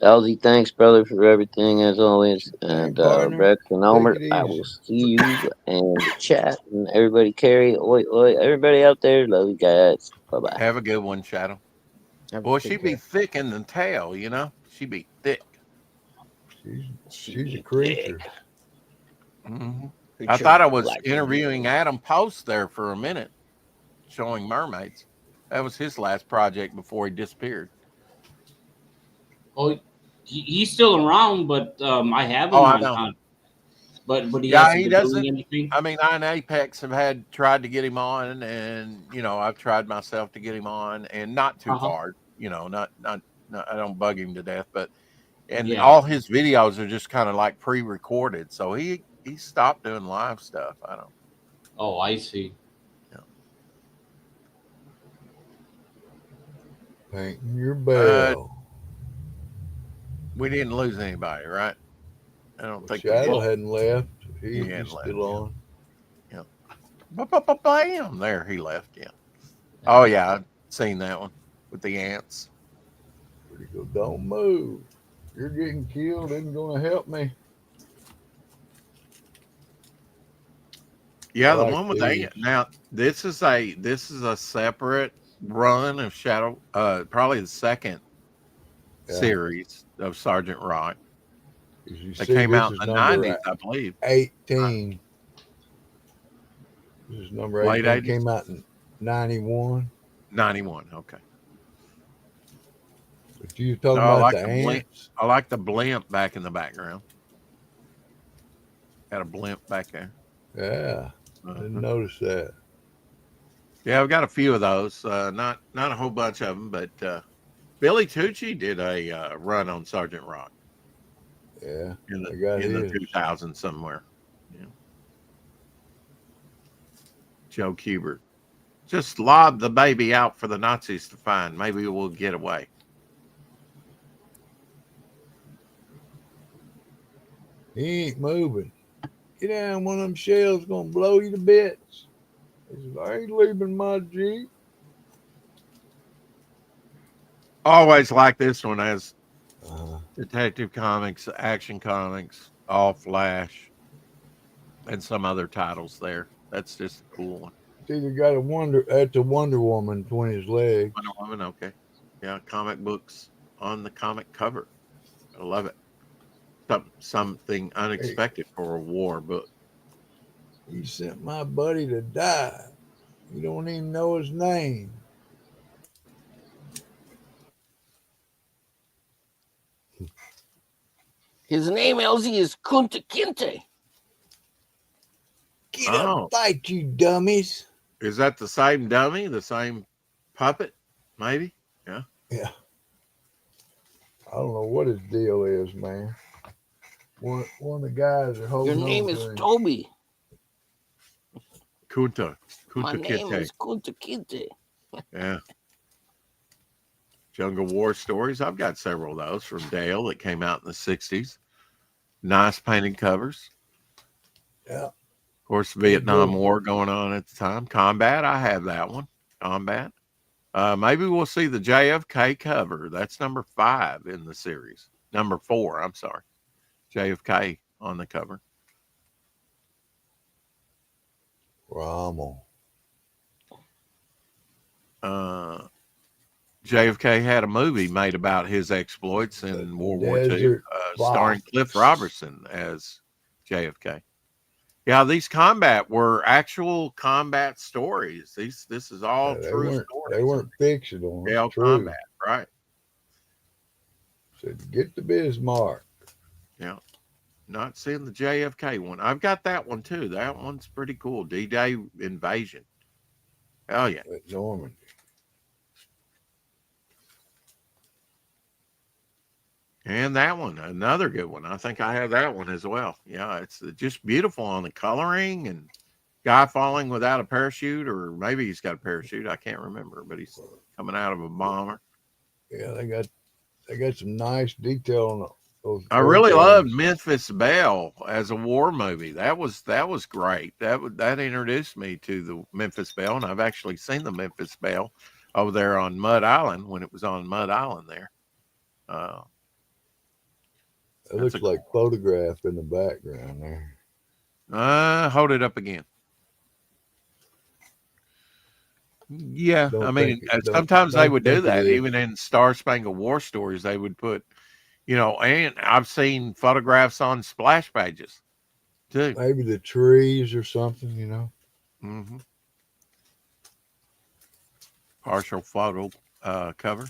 LZ, thanks, brother, for everything as always. And partner. Rex and Omer, Take it I easy. will see you and the chat and everybody. Carrie, oi, everybody out there, love you guys. Bye bye. Have a good one, Shadow. Boy, she be thick in the tail, you know. She be thick. She's a creature. I thought I was interviewing Adam Post there for a minute. showing mermaids. That was his last project before he disappeared. Oh, he's still around, but I have him Oh, I on. know. But he Yeah, hasn't he been doing doesn't. anything. I mean, I and Apex have tried to get him on, and I've tried myself to get him on, and not too hard. Not. I don't bug him to death, but all his videos are just kind of like pre-recorded, so he stopped doing live stuff. I don't. Oh, I see. Painting your bell. We didn't lose anybody, right? I don't think Shadow hadn't left. He's left, still on. Yeah. Bam! There, he left. Yeah. Oh yeah, I've seen that one with the ants. He goes, don't move. You're getting killed. Isn't going to help me. Yeah, the one with the ant. Now this is a separate run of Shadow. Probably the second series of Sergeant Rock. They came out in the 90s, I believe. 18. This is number 18. Late 80s? Came out in 91. 91, okay. But you talking about the ants? I like the blimp back in the background. Got a blimp back there. Yeah, I didn't notice that. Yeah, I've got a few of those. Not a whole bunch of them, but Billy Tucci did a run on Sergeant Rock. Yeah, in the 2000s somewhere. Yeah. Joe Kubert. Just lob the baby out for the Nazis to find. Maybe we'll get away. He ain't moving. Get down, one of them shells gonna blow you to bits. He says, I ain't leaving my Jeep. Always like this one as Detective Comics, Action Comics, All Flash, and some other titles there. That's just a cool one. See, you got that's a Wonder Woman between his legs. Wonder Woman, okay. Yeah, comic books on the comic cover. I love it. Something unexpected for a war book. He sent my buddy to die. You don't even know his name. His name, LZ, is Kunta Kinte. Get up, fight, you dummies. Is that the same dummy? The same puppet? Maybe? Yeah. Yeah. I don't know what his deal is, man. One of the guys are holding. Your name is Toby. Kunta My Kinte. name is Kunta Kinte. Yeah. Jungle War stories. I've got several of those from Dale that came out in the 60s. Nice painted covers. Yeah. Of course, Vietnam War going on at the time. Combat, I have that one. Combat. Maybe we'll see the JFK cover. That's number 5 in the series. Number 4, I'm sorry. JFK on the cover. Rommel. JFK had a movie made about his exploits in World War II, starring Cliff Robertson as JFK. Yeah, these combat were actual combat stories. This is all true stories. They weren't fictional. Real combat, right? Said, get the Bismarck. Yeah. Not seeing the JFK one. I've got that one too. That one's pretty cool. D-Day invasion. Oh yeah. Normandy. And that one, another good one. I think I have that one as well. Yeah, it's just beautiful on the coloring and guy falling without a parachute, or maybe he's got a parachute. I can't remember, but he's coming out of a bomber. Yeah, they got some nice detail on those. I really loved Memphis Belle as a war movie. That was great. That introduced me to the Memphis Belle, and I've actually seen the Memphis Belle over there on Mud Island when it was on Mud Island there. It looks like photograph in the background there. Hold it up again. Yeah, I mean, sometimes they would do that. Even in Star Spangled War stories, they would put, and I've seen photographs on splash pages too. Maybe the trees or something, Mm-hmm. partial photo cover.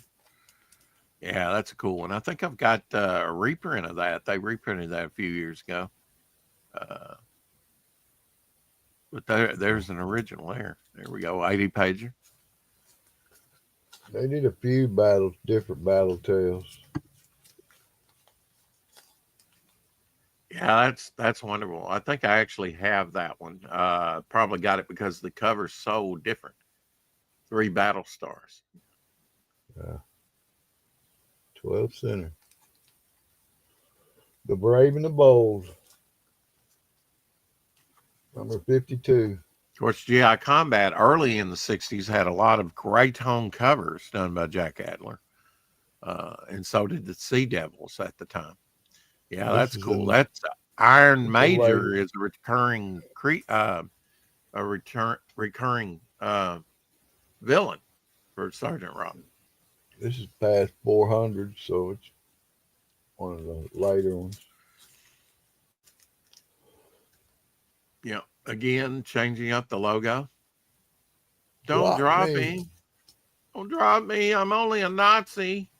Yeah, that's a cool one. I think I've got a reprint of that. They reprinted that a few years ago. But there's an original there. There we go, 80 pager. They did a few different battle tales. Yeah, that's wonderful. I think I actually have that one. Probably got it because the cover's so different. 3 battle stars. 12 center. The Brave and the Bold. Number 52. Of course, GI Combat early in the 60s had a lot of gray tone covers done by Jack Adler. And so did the Sea Devils at the time. Yeah, that's cool. That's Iron Major is a recurring villain for Sergeant Robin. This is past 400, so it's one of the later ones. Yeah, again, changing up the logo. Don't drop me. Don't drop me. I'm only a Nazi.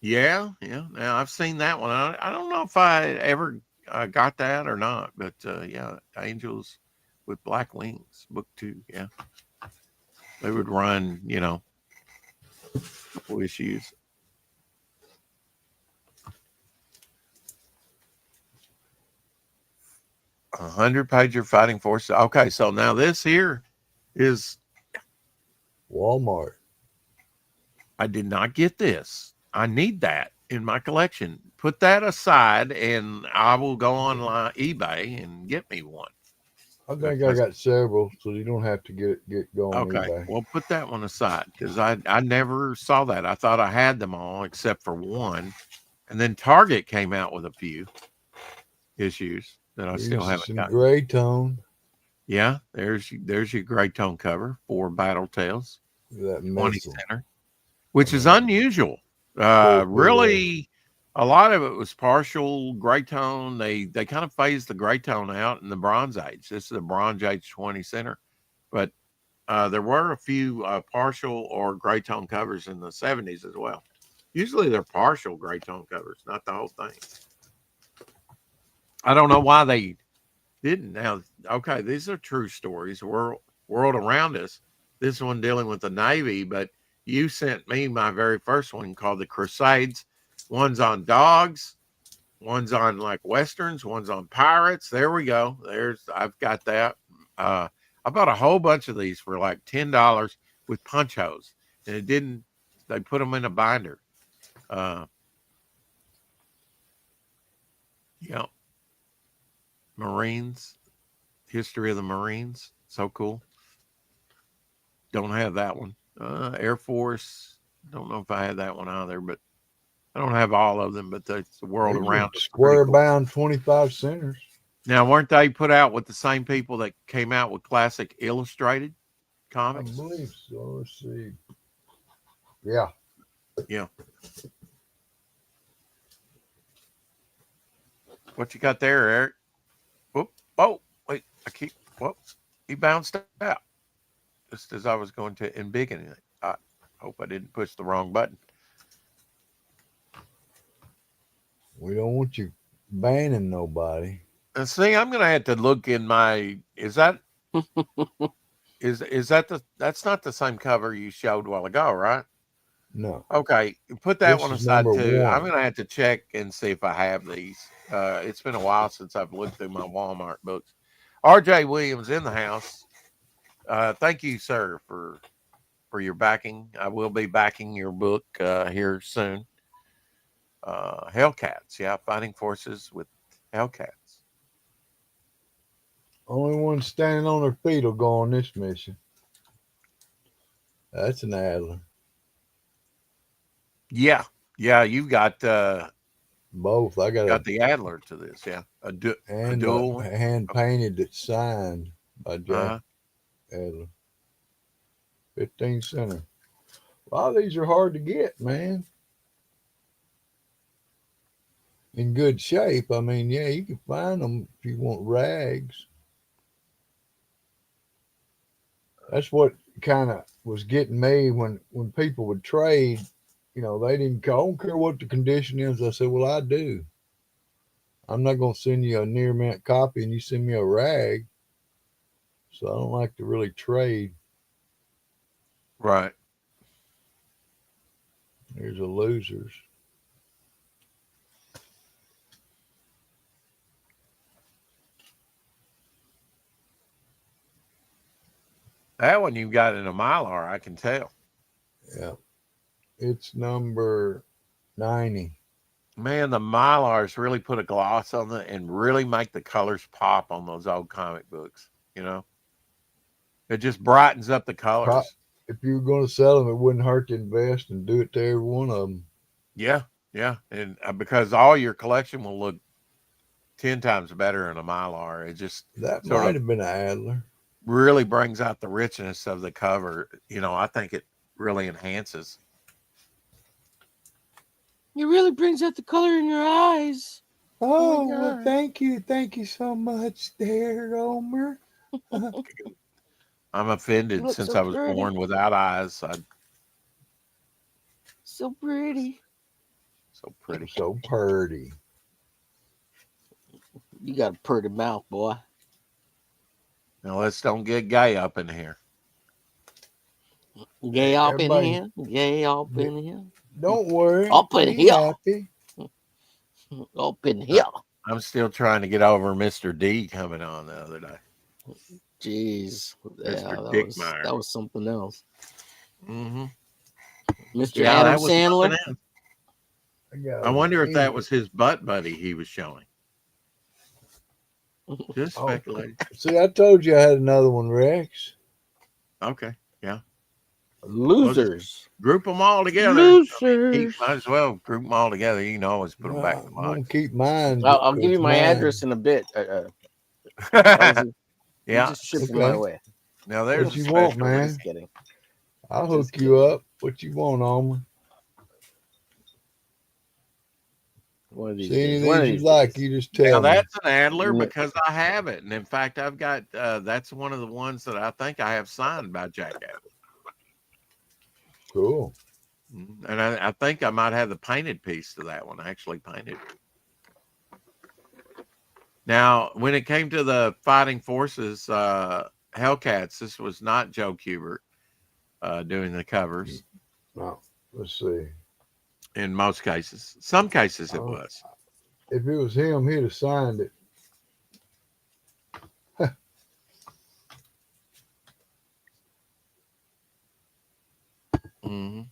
Yeah. Now I've seen that one. I don't know if I ever got that or not, but yeah, Angels with Black Wings, book 2. Yeah, they would run, a couple issues. A 100-pager Fighting Forces. Okay, so now this here is Walmart. I did not get this. I need that in my collection. Put that aside, and I will go online eBay and get me one. I think I got several, so you don't have to get going. Okay, eBay. well, put that one aside because I never saw that. I thought I had them all except for one, and then Target came out with a few issues that I still haven't got. Gray tone. Yeah, there's your gray tone cover for Battle Tales. That 20 center, which is unusual. Really, a lot of it was partial gray tone. They kind of phased the gray tone out in the Bronze Age. This is the Bronze Age 20 center, but there were a few partial or gray tone covers in the 70s as well. Usually they're partial gray tone covers, not the whole thing. I don't know why they didn't. Now, okay, these are true stories. World around us. This one dealing with the Navy, but you sent me my very first one called The Crusades. One's on dogs, one's on like westerns, one's on pirates. There we go. I've got that. I bought a whole bunch of these for like $10 with punch holes, and they put them in a binder. Yeah. Marines, history of the Marines. So cool. Don't have that one. Air Force. Don't know if I had that one either, but I don't have all of them, but the world around. Square bound 25 centers. Now, weren't they put out with the same people that came out with Classic Illustrated comics? I believe so. Let's see. Yeah. Yeah. What you got there, Eric? Whoop. Oh, wait. He bounced out just as I was going to embiggen it. I hope I didn't push the wrong button. We don't want you banning nobody. See, I'm going to have to look in my, that's not the same cover you showed a while ago, right? No. Okay. Put that one aside too. 1. I'm going to have to check and see if I have these. It's been a while since I've looked through my Walmart books. RJ Williams in the house. Thank you, sir, for your backing. I will be backing your book here soon. Hellcats, yeah, Fighting Forces with Hellcats. Only one standing on their feet will go on this mission. That's an Adler. Yeah, you've got both. I got the Adler to this, yeah. A dual hand painted that's signed by Jack Adler. 15 center. A lot of these are hard to get, man. In good shape. I mean, yeah, you can find them if you want rags. That's what kind of was getting me when people would trade. You know, they didn't. I don't care what the condition is. I said, well, I do. I'm not going to send you a near mint copy and you send me a rag. So I don't like to really trade. Right. There's a losers. That one you got in a Mylar, I can tell. Yeah. It's number 90. Man, the Mylars really put a gloss on it and really make the colors pop on those old comic books. You know, it just brightens up the colors. If you were going to sell them, it wouldn't hurt to invest and do it to every one of them. Yeah, yeah, and because all your collection will look 10 times better in a Mylar. It just that might have been an Adler. Really brings out the richness of the cover. You know, I think it really enhances. It really brings out the color in your eyes. Oh, well, thank you so much, there, Omer. I'm offended since I was born without eyes. So pretty. So pretty. So purty. You got a pretty mouth, boy. Now let's don't get gay up in here. Gay up in here. Gay up in here. Don't worry. Up in here. Happy. Up in here. I'm still trying to get over Mr. D coming on the other day. Jeez. Yeah, that was something else. Mm-hmm. Mr. Adam Sandler. I wonder if that was his butt buddy he was showing. Just speculating. See, I told you I had another one, Rex. Okay, yeah. Losers. Group them all together. Losers. Might as well group them all together. You can always put them back in the box. I'm gonna keep mine. I'll give you my address in a bit. Yeah. Just ship them my way. Now there's what you want, man. Just kidding. I'll hook you up. What you want, Omer? One of these See anything you like, you just tell me. me. That's an Adler because I have it. And in fact, I've got that's one of the ones that I think I have signed by Jack Adler. Cool. And I think I might have the painted piece to that one, actually painted. Now, when it came to the Fighting Forces Hellcats, this was not Joe Kubert doing the covers. No, let's see. In most cases. Some cases it was. If it was him, he'd have signed it. Mm-hmm.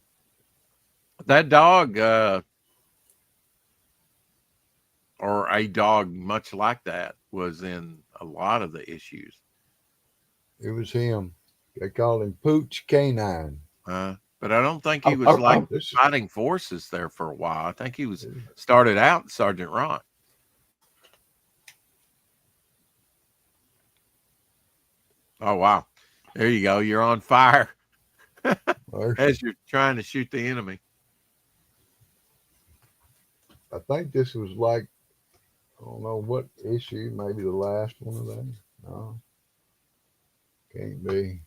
That dog, or a dog much like that, was in a lot of the issues. It was him. They called him Pooch Canine. But I don't think he was Fighting Forces there for a while. I think he was started out Sergeant Ron. Oh, wow. There you go. You're on fire as you're trying to shoot the enemy. I think this was like, I don't know what issue, maybe the last one of them. No, can't be.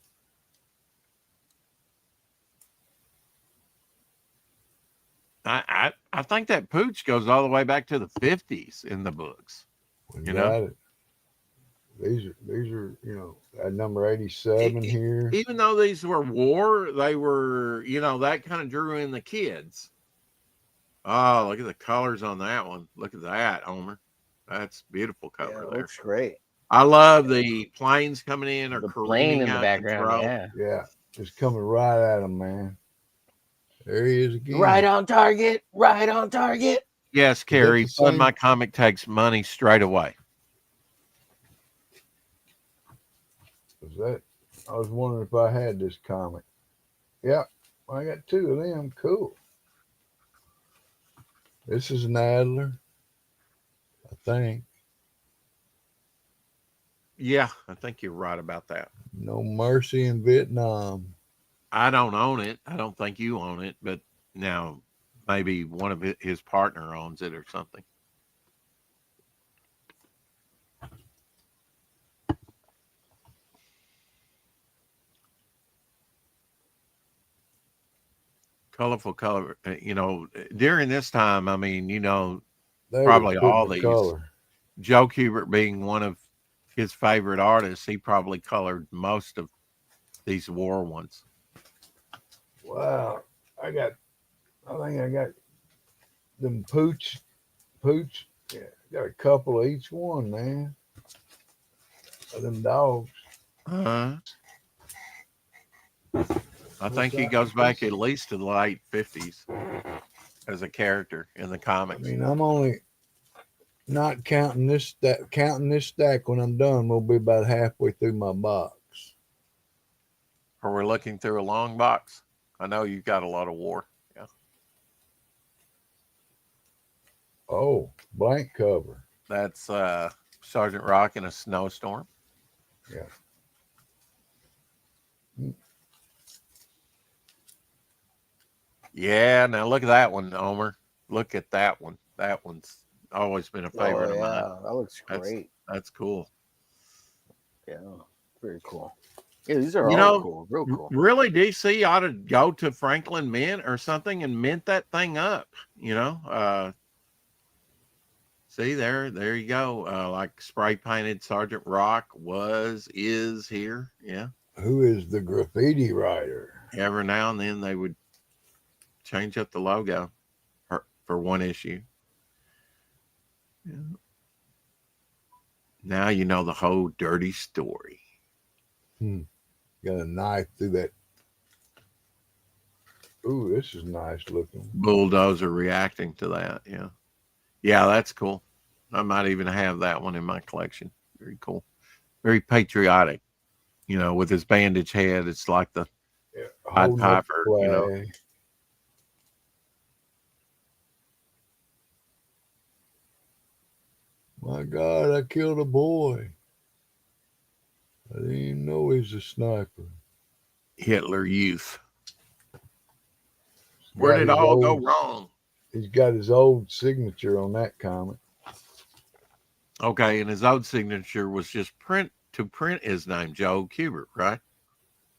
I think that Pooch goes all the way back to the 50s in the books. You know, these are at number 87 here. Even though these were war, they were that kind of drew in the kids. Oh, look at the colors on that one. Look at that, Homer. That's beautiful cover there. Looks great. I love the planes coming in or the plane in the background. Yeah, just coming right at him, man. There he is again. Right on target. Right on target. Yes, Carrie. Fund My Comic takes money straight away. I was wondering if I had this comic. Yeah, I got two of them. Cool. This is an Adler, I think. Yeah, I think you're right about that. No Mercy in Vietnam. I don't own it. I don't think you own it, but now maybe one of his partner owns it or something. Colorful color. You know, during this time, I mean, you know, They probably was putting all the these. color. Joe Kubert being one of his favorite artists, he probably colored most of these war ones. Wow. I think I got them pooch. Yeah, got a couple of each one, man. Of them dogs. I think he goes back at least to the late 50s as a character in the I comics. mean, I'm only not counting this stack. Counting this stack when I'm done, we'll be about halfway through my box. Or we're looking through a long box. I know you've got a lot of war. Yeah. Oh, blank cover. That's Sergeant Rock in a snowstorm. Yeah. Yeah, now look at that one, Homer. Look at that one. That one's always been a favorite of mine. That looks great. That's cool. Yeah, very cool. Yeah, these are You all know, cool, real cool. Really, DC ought to go to Franklin Mint or something and mint that thing up. You know, see there you go. Like spray painted Sergeant Rock is here. Yeah. Who is the graffiti writer? Every now and then they would change up the logo for one issue. Yeah. Now you know the whole dirty story. Got a knife through that. Ooh, this is nice looking. Bulldozer reacting to that. Yeah. Yeah, that's cool. I might even have that one in my collection. Very cool. Very patriotic. You know, with his bandage head, it's like the Pied Piper, you know. My God, I killed a boy. I didn't even know he was a sniper. Hitler Youth. Where did it all go wrong? He's got his old signature on that comic. Okay, and his old signature was just to print his name, Joe Kubert, right?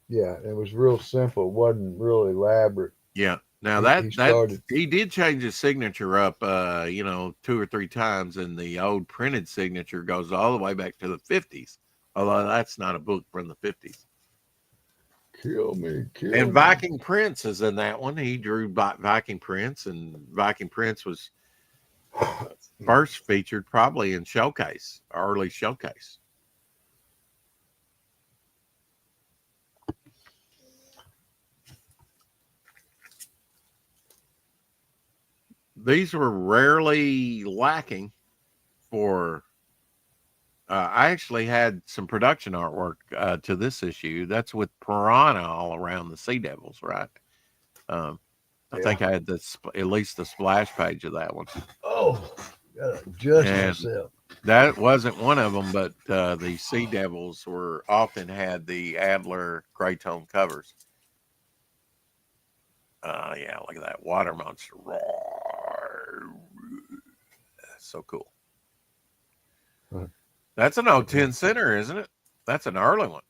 Yeah, it was real simple. It wasn't real elaborate. Yeah. Now he did change his signature up, you know, 2 or 3 times, and the old printed signature goes all the way back to the 50s. Although that's not a book from the 50s. Kill me. And Viking Prince is in that one. He drew Viking Prince, and Viking Prince was first featured probably in Showcase, early Showcase. These were rarely lacking for. I actually had some production artwork to this issue. That's with Piranha all around the Sea Devils, right? I think I had at least the splash page of that one. Oh, gotta adjust myself. That wasn't one of them, but the Sea Devils often had the Adler gray tone covers. Yeah, look at that water monster. So cool. That's an 010 center, isn't it? That's an early one.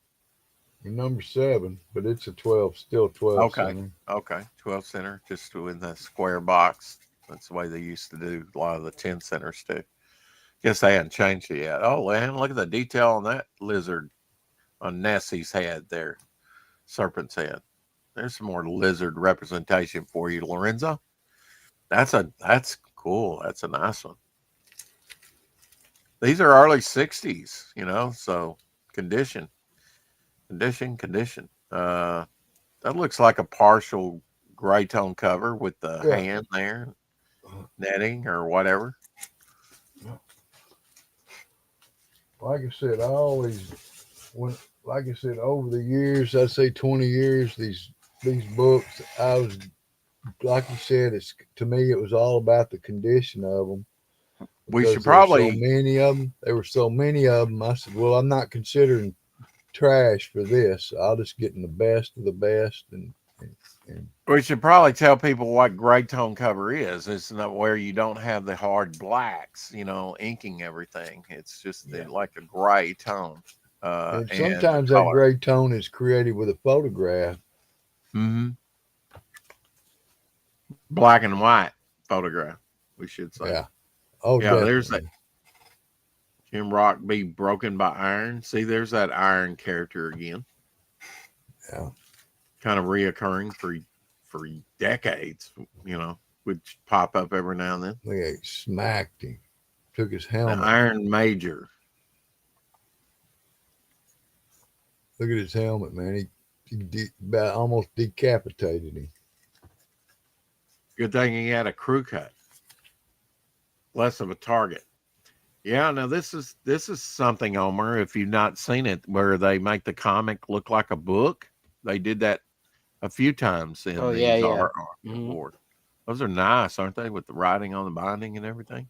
Number 7, but it's a 12, still 12. Okay. Center. Okay. 12 center, just in the square box. That's the way they used to do a lot of the 10 centers too. Guess they hadn't changed it yet. Oh, man, look at the detail on that lizard on Nessie's head there. Serpent's head. There's some more lizard representation for you, Lorenzo. That's cool. That's a nice one. These are early 60s, you know, so condition. That looks like a partial gray tone cover with the hand there, netting or whatever. Like I said, over the years, I'd say 20 years, these books, I was, like you said, to me, it was all about the condition of them. We should probably. So many of them. There were so many of them. I said, well, I'm not considering trash for this. I'll just get in the best of the best. And we should probably tell people what gray tone cover is. It's not where you don't have the hard blacks, you know, inking everything. It's just like a gray tone. And sometimes that gray tone is created with a photograph. Mm-hmm. black and white photograph, we should say. Yeah. Oh, yeah. There's that definitely. Jim Rock be broken by iron. See, there's that iron character again. Yeah. Kind of reoccurring for decades, would pop up every now and then. Look at he smacked him. Took his The helmet. Iron Major. Look at his helmet, man. He about almost decapitated him. Good thing he had a crew cut. Less of a target. Yeah, now this is something, Omer, if you've not seen it, where they make the comic look like a book. They did that a few times in Oh, these yeah, yeah. art Mhm. award. Those are nice, aren't they? With the writing on the binding and everything.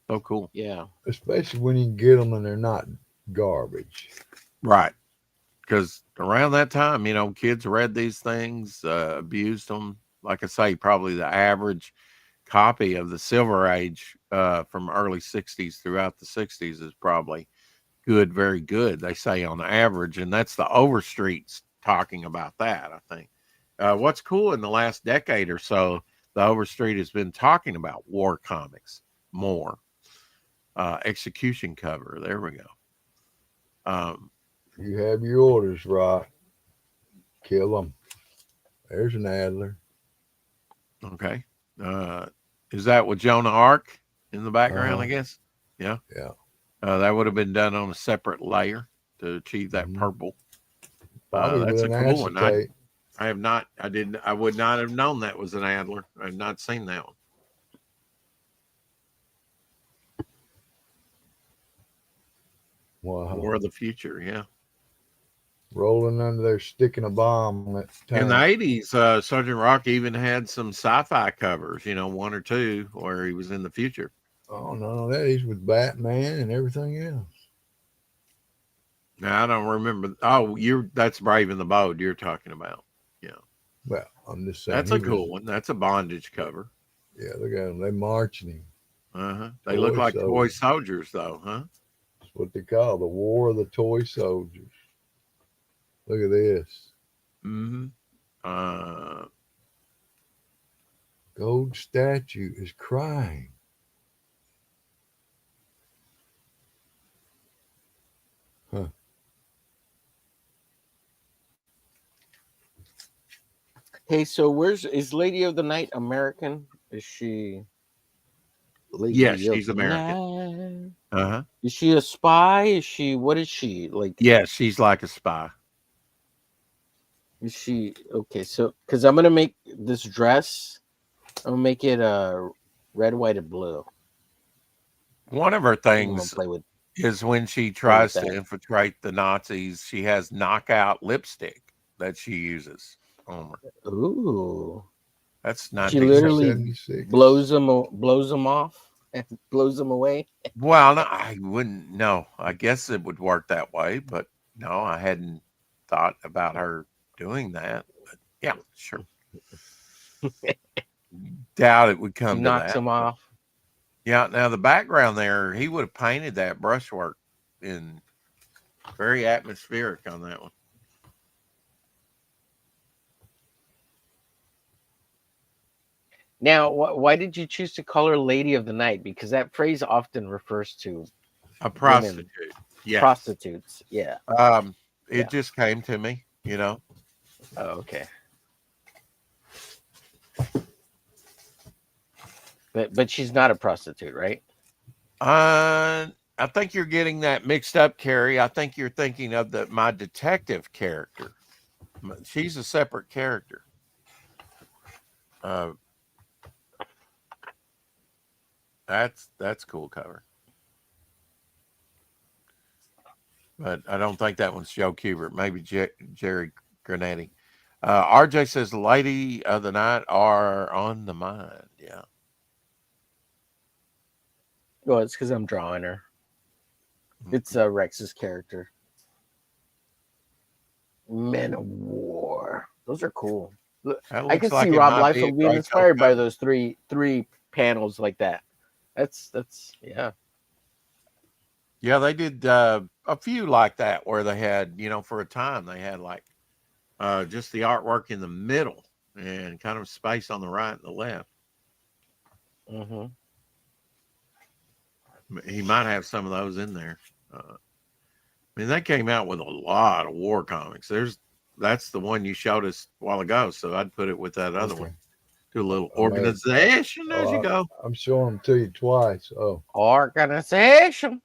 So cool. Yeah. Especially when you can get them and they're not garbage. Right. Because around that time, kids read these things, abused them. Like I say, probably the average copy of the Silver Age from early 60s throughout the 60s is probably good, very good, they say on average. And that's the Overstreets talking about that, I think. What's cool in the last decade or so, the Overstreet has been talking about war comics more. Execution cover. There we go. You have your orders, Rock. Kill them. There's an Adler. Okay. Is that with Joan of Arc in the background, I guess? Yeah. Yeah. That would have been done on a separate layer to achieve that purple. Probably That's a with an cool one. acetate. I would not have known that was an Adler. I've not seen that one. Wow. War of the Future, yeah. Rolling under there, sticking a bomb. In the 80s, Sergeant Rock even had some sci-fi covers, one or two, where he was in the future. Oh, no, that he's with Batman and everything else. Now, I don't remember. Oh, that's Brave in the Bold you're talking about. Yeah. Well, I'm just saying. That's a cool one. That's a bondage cover. Yeah, look at them. They marching him. Uh-huh. They look like toy soldiers, though, huh? That's what they call the War of the Toy Soldiers. Look at this. Mm-hmm. Gold statue is crying. Huh. Hey, so is Lady of the Night American? Is she? Yes, she's American. Uh-huh. Is she a spy? Is she? What is she like? Yeah, she's like a spy. Is she okay? So, because I'm gonna make this dress, I'm gonna make it red, white, and blue. One of her I'm gonna things play with. is when she tries to that. infiltrate the Nazis, she has knockout lipstick that she uses. Ooh, that's she 1976. literally blows them off and blows them away. Well, no, I wouldn't. No, I guess it would work that way, but no, I hadn't thought about her doing that. But yeah, sure. Doubt it would come to that. Knocks them off. Yeah. Now the background there, he would have painted that brushwork in very atmospheric on that one. Now, why did you choose to call her Lady of the Night? Because that phrase often refers to a prostitute. Yes. Prostitutes. Yeah. It just came to me, Oh, okay. But she's not a prostitute, right? I think you're getting that mixed up, Carrie. I think you're thinking of my detective character. She's a separate character. That's cool cover. But I don't think that one's Joe Kubert. Maybe Jerry Granetti. RJ says Lady of the Night are on the mind. Yeah. Well, it's because I'm drawing her. It's Rex's character. Men of War. Those are cool. I can see Rob Liefeld being inspired by those three panels like that. That's yeah. Yeah, they did a few like that where they had, for a time they had like just the artwork in the middle and kind of space on the right and the left. Mm-hmm. He might have some of those in there. I mean, they came out with a lot of war comics. That's the one you showed us a while ago, so I'd put it with that other one. Do a little organization as you go. I'm showing them to you twice. Oh, organization.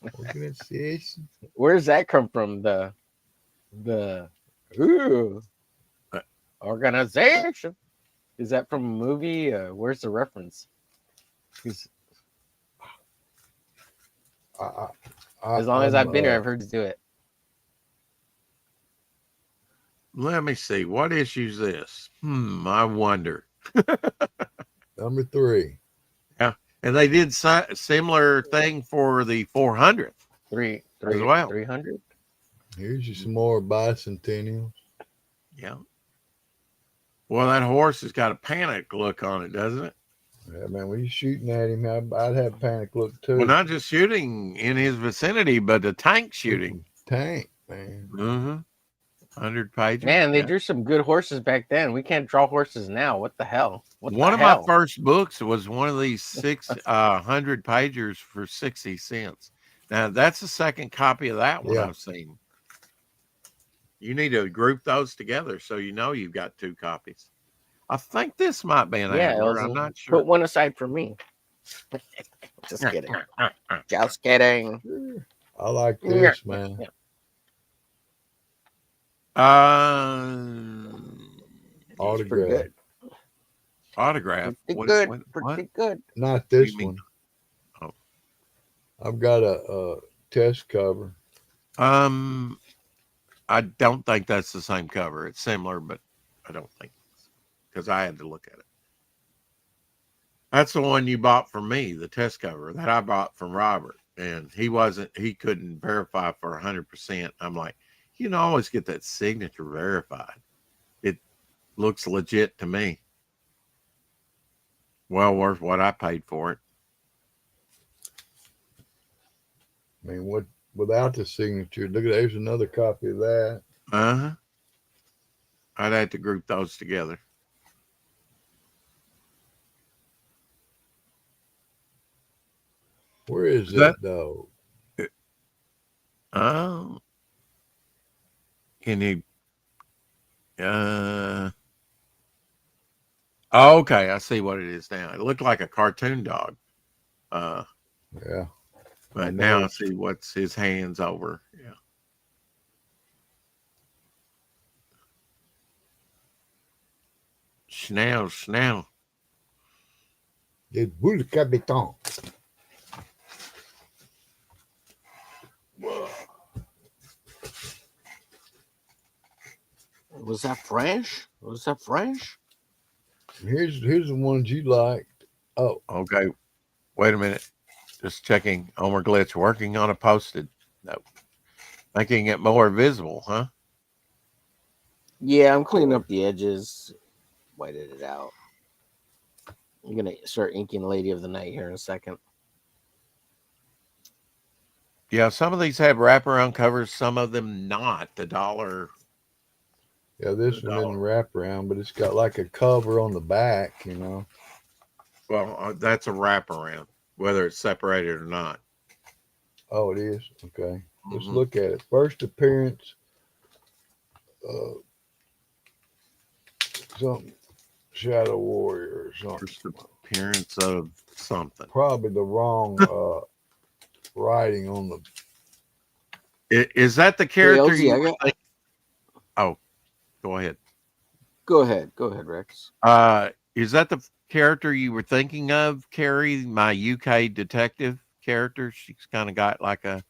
Organization. Where's that come from? The organization. Is that from a movie? Where's the reference? As long as I've been here, I've heard you do it. Let me see. What issue is this? I wonder. Number 3. Yeah. And they did similar thing for the 400th. Three as well. 300. Here's you some more bicentennials. Yeah. Well, that horse has got a panic look on it, doesn't it? Yeah, man, when you're shooting at him, I'd have panic look too. Well, not just shooting in his vicinity, but the tank shooting. Tank, man. 100 pages. Man, they drew some good horses back then. We can't draw horses now. What the hell? One of my first books was one of these 600 pagers for 60 cents. Now, that's the second copy of that one I've seen. You need to group those together so you know you've got 2 copies. I think this might be an Ambler. I'm not sure. Put one aside for me. Just kidding. Just kidding. I like this, man. Autograph. Autograph. Pretty good. Not this one. Oh. I've got a test cover. I don't think that's the same cover. It's similar, but I don't think because I had to look at it. That's the one you bought from me, the test cover that I bought from Robert, and he couldn't verify for 100%. I'm like, you can always get that signature verified. It looks legit to me. Well worth what I paid for it. I mean, without the signature, look at there's another copy of that. I'd have to group those together. Where is that though? Can you okay, I see what it is now. It looked like a cartoon dog. Yeah. But now I see what's his hands over. Yeah. Schnell. Les boules cabeton. Was that French? Here's the ones you liked. Oh, okay. Wait a minute. Just checking. Omer Glitch working on a posted. Nope. Making it more visible, huh? Yeah, I'm cleaning up the edges. Whited it out. I'm gonna start inking Lady of the Night here in a second. Yeah, some of these have wraparound covers, some of them not. The dollar. Yeah, this one didn't wrap around, but it's got like a cover on the back, you know. Well, that's a wraparound, whether it's separated or not. Oh, it is? Okay. Let's look at it. First appearance, something, Shadow Warrior or something. First appearance of something. Probably the wrong writing on the... Is that the character hey, LG, Oh, go ahead. Go ahead, Rex. Is that the character you were thinking of, Carrie, my UK detective character? She's kind of got like a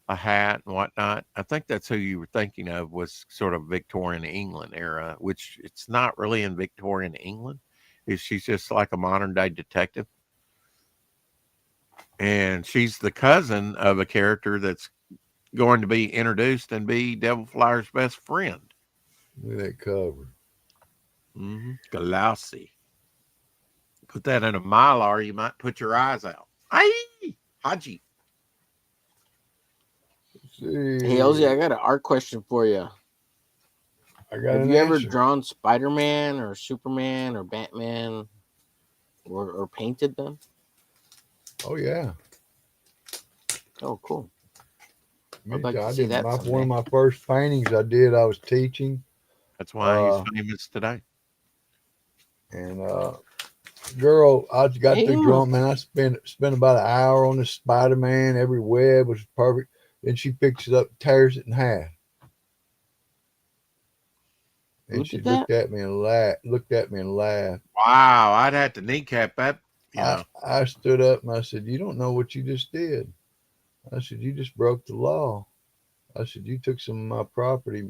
hat and whatnot. I think that's who you were thinking of, was sort of Victorian England era, which it's not really in Victorian England. She's just like a modern day detective. And she's the cousin of a character that's going to be introduced and be Devil Flyer's best friend. Look at that cover. Galassi. Put that in a Mylar, you might put your eyes out. Aye, Haji. Hey, LZ, I got an art question for you. Have you ever drawn Spider-Man or Superman or Batman or painted them? Oh yeah. Oh, cool. I'd I like to see did that one someday. of my first paintings I did. I was teaching. That's why he's famous today. And girl, I got Damn. through drawing, man. I spent about an hour on this Spider-Man. Every web was perfect. Then she picks it up, tears it in half. And she looked at me and laughed. Wow, I'd have to kneecap that. I stood up and I said, "You don't know what you just did." I said, "You just broke the law." I said, "You took some of my property,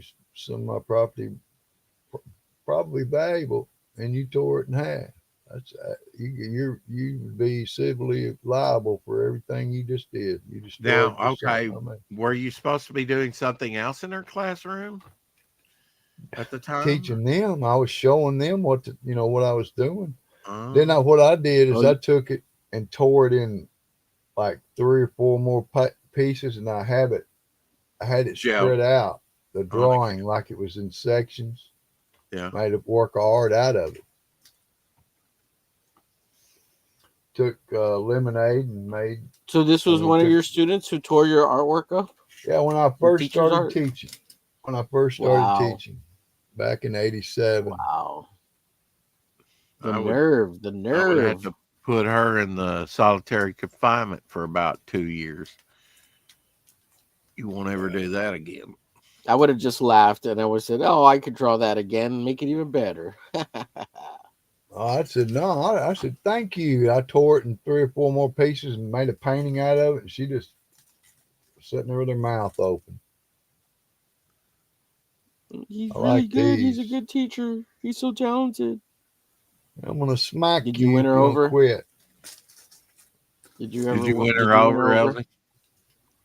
probably valuable, and you tore it in half. That's you would be civilly liable for everything you just did. You just now, okay. Were you supposed to be doing something else in her classroom at the time? Teaching them. I was showing them what I was doing. Then what I did is I took it and tore it in like 3 or 4 more pieces, and I had it spread out, the drawing, like it was in sections. Yeah. Made a work of art out of it. Took lemonade and made. So this was one of your students who tore your artwork up? Yeah, when I first started teaching. Back in '87. Wow. The nerve. I would have to put her in the solitary confinement for about 2 years. You won't ever do that again. I would have just laughed and I would have said, "Oh, I could draw that again and make it even better." I said, "No." I said, "Thank you." I tore it in 3 or 4 more pieces and made a painting out of it. And she just was sitting there with her mouth open. He's really good. He's a good teacher. He's so talented. I'm gonna smack you. Did you win her over? Quit. Did you win her over, Elsie?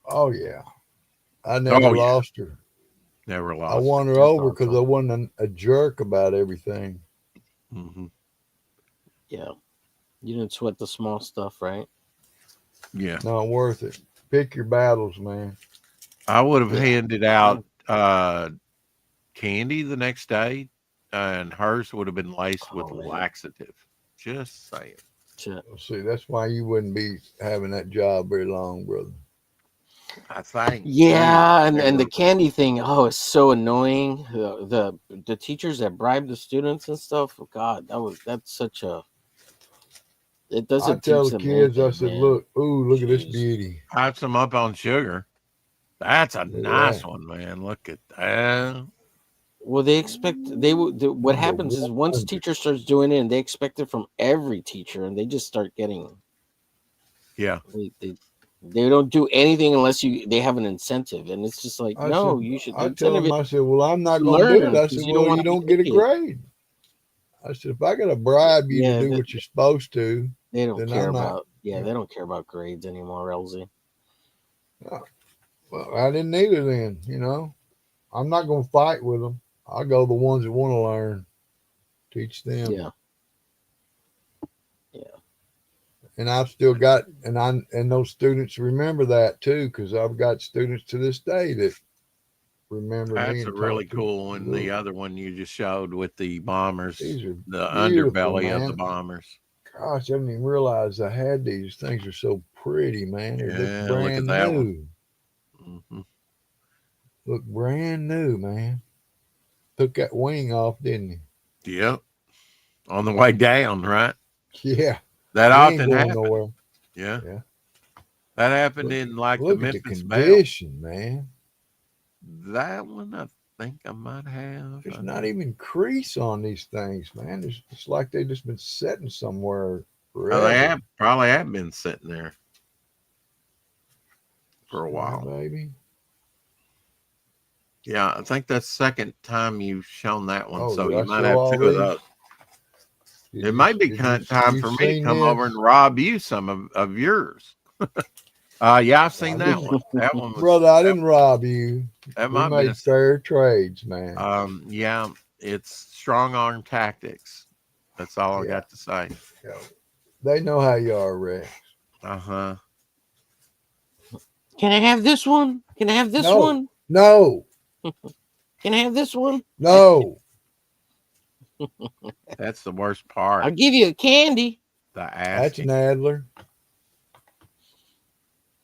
Oh yeah. I never lost her. Never lost. I won her over because I wasn't a jerk about everything. Mm-hmm. Yeah. You didn't sweat the small stuff, right? Yeah. Not worth it. Pick your battles, man. I would have handed out candy the next day, and hers would have been laced with laxative. Just saying. See, that's why you wouldn't be having that job very long, brother. I think. Yeah, and the candy thing, it's so annoying. The teachers that bribe the students and stuff. Oh, God, that's such a. It doesn't. I tell the kids, I said, "Look at this beauty. Hype them up on sugar. That's a nice one, man. Look at that." Well, they expect what happens is once a teacher starts doing it, and they expect it from every teacher, and they just start getting. Yeah. They don't do anything unless they have an incentive, and it's just like you should. I tell them, I said, "Well, I'm not going to do it." I said, "Well, you don't get a grade." I said, "If I got to bribe you to do what you're supposed to, they don't care about. They don't care about grades anymore, Elsie. Well, I didn't either. Then I'm not going to fight with them. I'll go the ones that want to learn, teach them. Yeah. And I've still got, and those students remember that too, because I've got students to this day that remember. That's a really cool one. The other one you just showed with the bombers, the underbelly of the bombers. Gosh, I didn't even realize I had these. Things are so pretty, man. They look brand new. Mm-hmm. Look brand new, man. Took that wing off, didn't he? Yep. On the way down, right? Yeah. That often happens. Nowhere. Yeah. That happened in like the Memphis condition, man. That one, I think I might have. There's not even crease on these things, man. It's like they've just been sitting somewhere forever. Oh, they probably have been sitting there for a while. Maybe. Yeah, I think that's the second time you've shown that one, so you I might have 2 of those. It might be time for me to come over and rob you some of yours. Yeah, I've seen that one. That one was, brother, I didn't rob you. That we made fair trades, man. Yeah, it's strong arm tactics. That's all I got to say. Yeah. They know how you are, Rex. Uh-huh. Can I have this one? Can I have this one? No. Can I have this one? No. That's the worst part. I'll give you a candy. The That's asking. an Adler.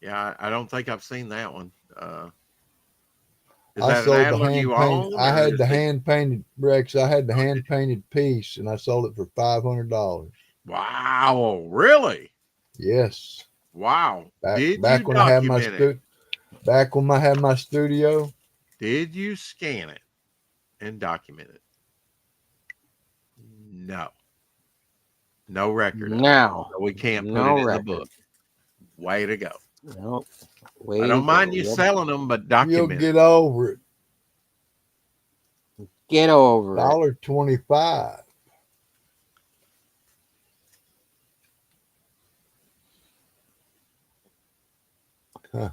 Yeah, I don't think I've seen that one. Is I that an sold the Adler hand you painted. own? I or had is the it- hand painted Rex. I had the hand painted piece, and I sold it for $500. Wow, really? Yes. Wow. Did Back you when I had my document it? back when I had my studio. Did you scan it and document it? No. No record. No. So we can't put No it in record. the book. Way to go. No. Way I to don't mind go. you Yep. selling them, but You'll document get it. over it. Get over it. $1.25. Huh.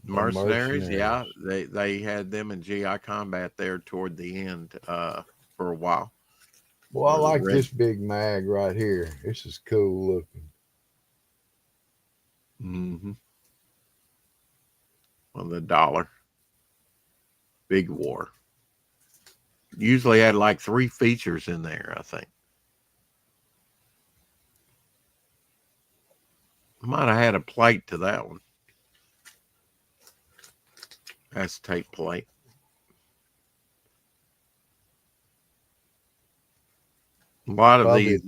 Mercenaries, yeah. Mercenaries. They had them in GI Combat there toward the end for a while. Well, I Or the like red- this big mag right here. This is cool looking. Mm-hmm. On the dollar. Big War. Usually had like 3 features in there, I think. Might have had a plate to that one. Acetate plate. A lot of Probably these,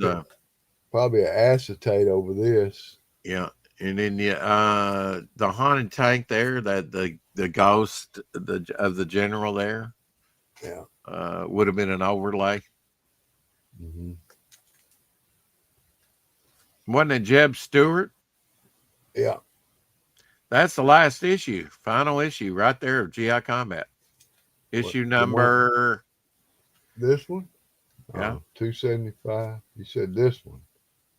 probably an acetate over this. yeah. And then the haunted tank there, that the ghost of the general there, Yeah. would have been an overlay. Mm-hmm. Wasn't it Jeb Stewart? Yeah. That's the last issue, final issue right there of GI Combat. Issue the number. This one? Yeah. 275. You said this one.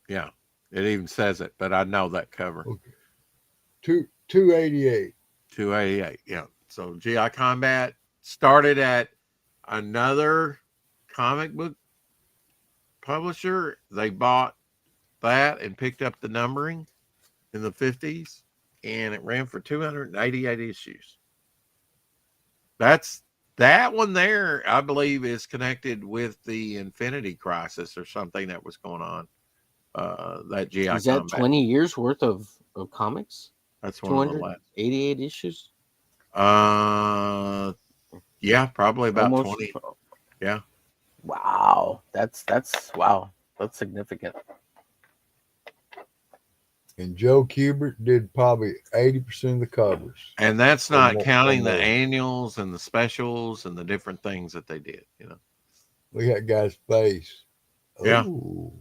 Yeah, it even says it, but I know that cover. Okay. 288. 288. Yeah. So GI Combat started at another comic book publisher. They bought that and picked up the numbering in the 50s, and it ran for 288 issues. That one there, I believe, is connected with the Infinity Crisis or something that was going on. That GI Is that Combat. 20 years worth of comics? That's one of the last. 288 issues? Yeah, probably about Almost. 20. Yeah. Wow. That's wow. That's significant. And Joe Kubert did probably 80% of the covers. And that's not more- counting or the more. annuals and the specials and the different things that they did, you know. Look at that guy's face. Yeah. Ooh.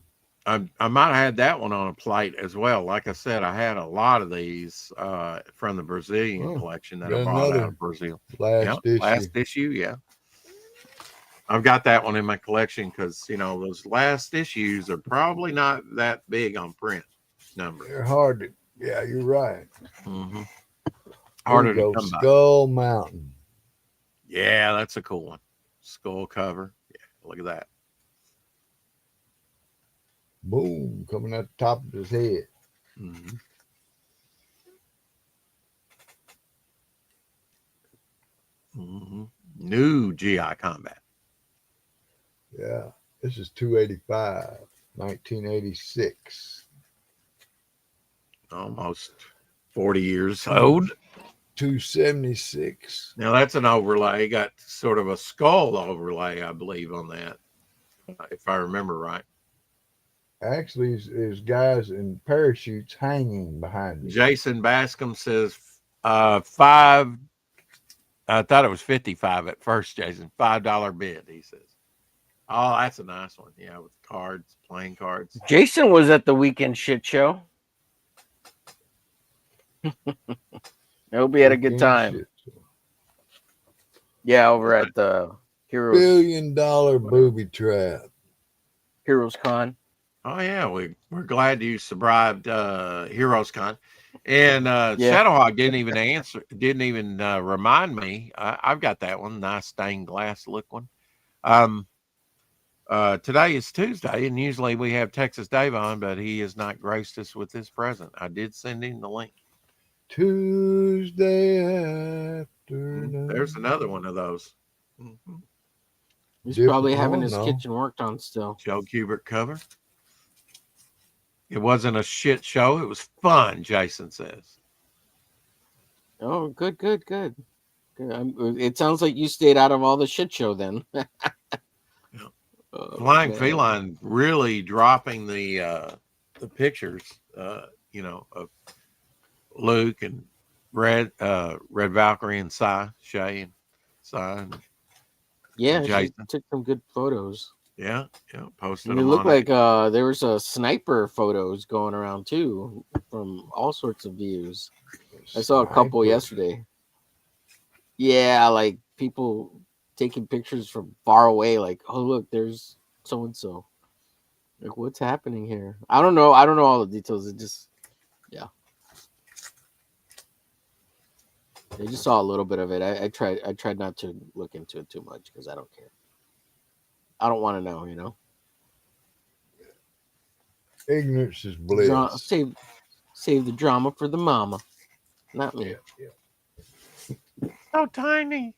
I might have had that one on a plate as well. Like I said, I had a lot of these from the Brazilian Oh, collection that got I brought out another of Brazil. Last issue. Last issue, yeah. I've got that one in my collection because, you know, those last issues are probably not that big on print number. They're hard to, yeah, you're right. Mm-hmm. Here Harder we go. to come by. Skull Mountain. Yeah, that's a cool one. Skull cover. Yeah, look at that. Boom, coming out the top of his head. Mm-hmm. Mm-hmm. New GI Combat. Yeah, this is 285, 1986. Almost 40 years old. 276. Now that's an overlay. Got sort of a skull overlay, I believe, on that, if I remember right. Actually, there's guys in parachutes hanging behind me. Jason Bascom says 5. I thought it was 55 at first, Jason. $5 bid, he says. Oh, that's a nice one. Yeah, with cards, playing cards. Jason was at the Weekend Shit Show. I hope he had a good time. Shit. Yeah, over at the Heroes $1 billion booby trap. Heroes Con. Oh yeah, we're glad you survived Heroes Con, and Yeah. Shadowhawk didn't even remind me. I've got that one, nice stained glass look one. Today is Tuesday, and usually we have Texas Dave on, but he has not graced us with his present. I did send him the link. Tuesday afternoon. There's another one of those. Mm-hmm. He's Different probably having one, his no. kitchen worked on still. Joe Kubert cover. It wasn't a shit show. It was fun, Jason says. Oh, good. It sounds like you stayed out of all the shit show then. Oh, Flying man. Feline really dropping the pictures, you know, of Luke and Red Valkyrie and Shay and Cy. Yeah, she Jason. took some good photos. Yeah, posted And it them looked on like there was a sniper photos going around too from all sorts of views. I saw a couple Sniper. yesterday. Yeah, like people taking pictures from far away, like, oh look, there's so and so. Like, what's happening here? I don't know all the details. It just, yeah. I just saw a little bit of it. I tried not to look into it too much because I don't care. I don't want to know, you know. Ignorance is bliss. Save the drama for the mama, not me. Yeah. So tiny.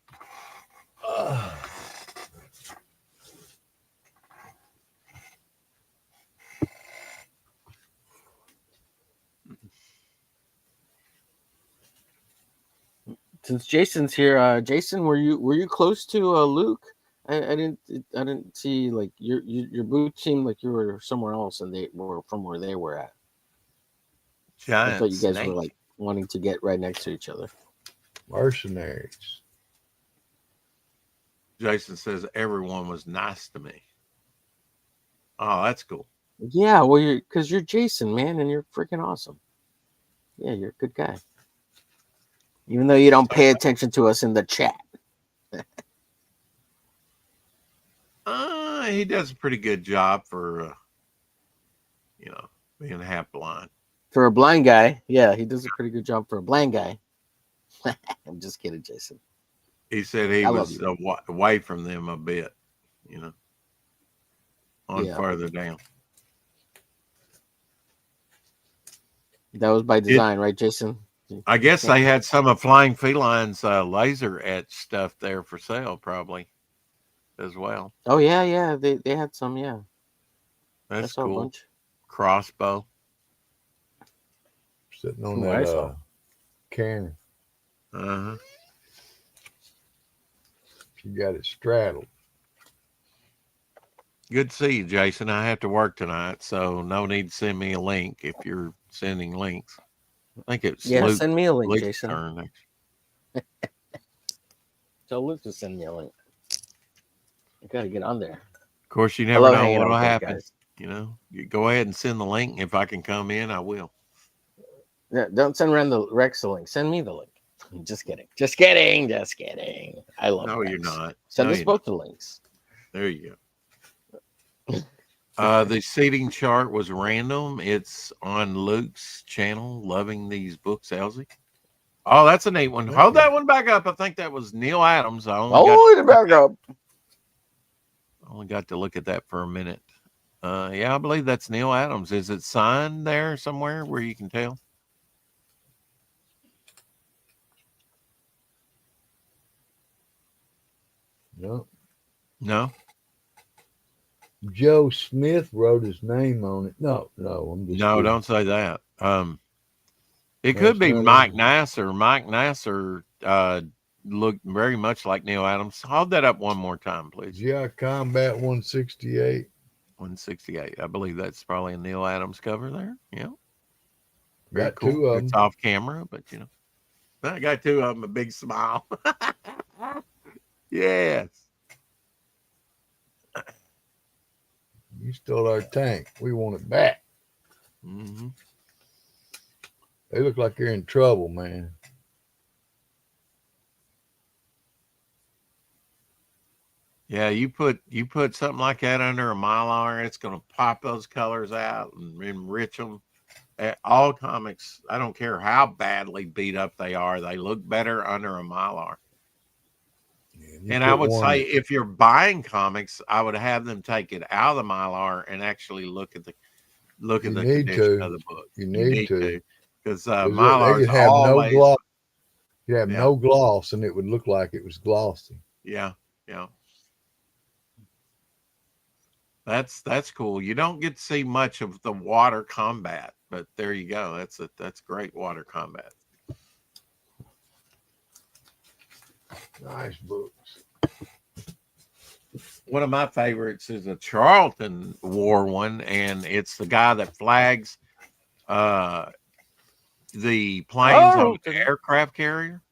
Since Jason's here, Jason, were you close to Luke? I didn't see, like, your booth seemed like you were somewhere else, and they were from where they were at. Giant I thought you guys snake. were like wanting to get right next to each other. Mercenaries. Jason says everyone was nice to me. Oh, that's cool. Yeah, well, because you're Jason, man, and you're freaking awesome. Yeah, you're a good guy. Even though you don't pay attention to us in the chat. He does a pretty good job for, being half blind. For a blind guy, yeah, he does a pretty good job for a blind guy. I'm just kidding, Jason. He said he I was away from them a bit, further down. That was by design, right, Jason? I guess they had some of Flying Feline's laser etch stuff there for sale, probably, as well. Oh, yeah. They had some, yeah. That's cool. cool. A bunch. Crossbow. Sitting on that Karen. Uh-huh. She got it straddled. Good to see you, Jason. I have to work tonight, so no need to send me a link if you're sending links. I think it's Luke, send me a link, Luke's Jason. turn. Tell Luke to send me a link. I gotta get on there. Of course, you never know hanging out what'll with those happen. guys. You go ahead and send the link. If I can come in, I will. Yeah, don't send Rex the link. Send me the link. Just kidding. Just kidding. I love No, Rex. you're not. Send No, us you're both not. the links. There you go. The seating chart was random. It's on Luke's channel, Loving These Books, Elsie. Oh, that's a neat one. Hold that one back up. I think that was Neil Adams. I only got to look at that for a minute. Yeah, I believe that's Neil Adams. Is it signed there somewhere where you can tell? No. Joe Smith wrote his name on it. No, I'm just No, kidding. don't say that. It could be Mike Nasser. Mike Nasser looked very much like Neil Adams. Hold that up one more time, please. Yeah, Combat 168. 168. I believe that's probably a Neil Adams cover there. Yeah. Very got cool. Two of them. It's off camera, but I got two of them. A big smile. Yes. You stole our tank. We want it back. Mm-hmm. They look like they're in trouble, man. Yeah, you put something like that under a Mylar, it's going to pop those colors out and enrich them. All comics, I don't care how badly beat up they are, they look better under a Mylar. Yeah, and I would say if you're buying comics, I would have them take it out of the Mylar and actually look at the condition of the book. You need to. Because Mylar could have no gloss. You have no gloss, and it would look like it was glossy. Yeah. Yeah. That's cool. You don't get to see much of the water combat, but there you go. That's great water combat. Nice books. One of my favorites is a Charlton War one, and it's the guy that flags the planes on an aircraft carrier,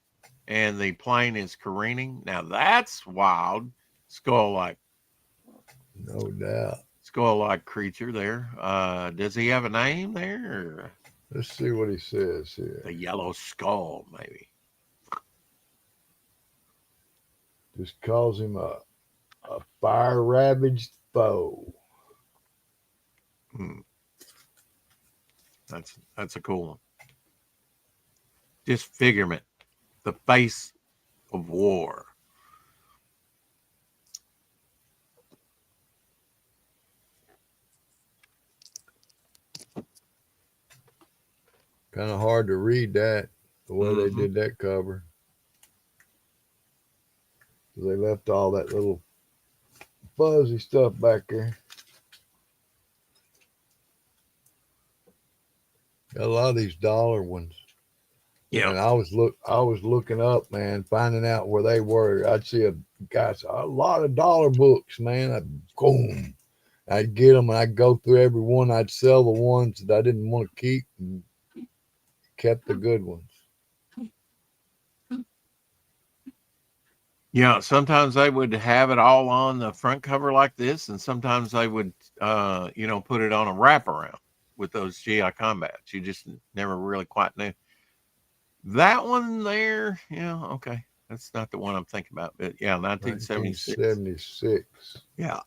and the plane is careening. Now that's wild. Skull-like. No doubt. Skull-like creature there. Does he have a name there? Or? Let's see what he says here. The Yellow Skull, maybe. Just calls him a fire-ravaged foe. That's a cool one. Disfigurement, the face of war. Kind of hard to read that, the way they did that cover. So they left all that little fuzzy stuff back there. Got a lot of these dollar ones. Yeah. And I was looking up, man, finding out where they were. I'd see a lot of dollar books, man. I'd get them and I'd go through every one. I'd sell the ones that I didn't want to keep and kept the good ones. Yeah, sometimes they would have it all on the front cover like this, and sometimes they would, put it on a wraparound with those GI Combats. You just never really quite knew. That one there, yeah, okay. That's not the one I'm thinking about, but yeah, 1976. 1976. Yeah.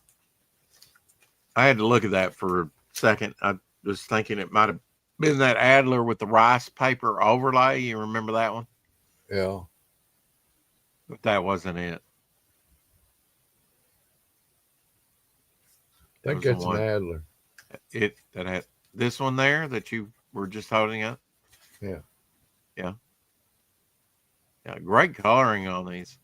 I had to look at that for a second. I was thinking it might have been that Adler with the rice paper overlay. You remember that one? Yeah. But that wasn't it. I think that's an Adler. That had this one there that you were just holding up. Yeah. Yeah. Yeah, great coloring on these.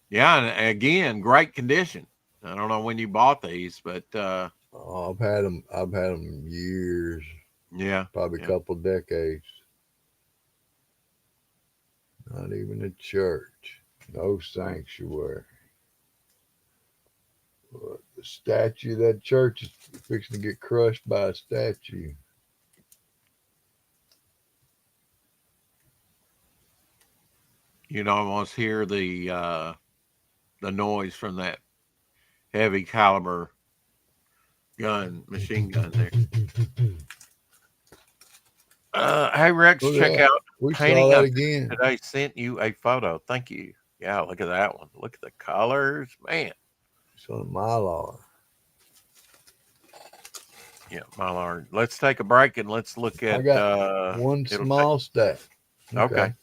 Yeah, and again, great condition. I don't know when you bought these, but I've had them years. Yeah, probably a couple decades. Not even a church, no sanctuary. But the statue of that church is fixing to get crushed by a statue. You'd almost hear the noise from that heavy caliber machine gun there. Hey Rex, check out we Painting saw that Up again today. Sent you a photo. Thank you. Yeah, look at that one. Look at the colors, man. It's on Mylar. Yeah, Mylar. Let's take a break and let's look at. I got one small stack. Okay.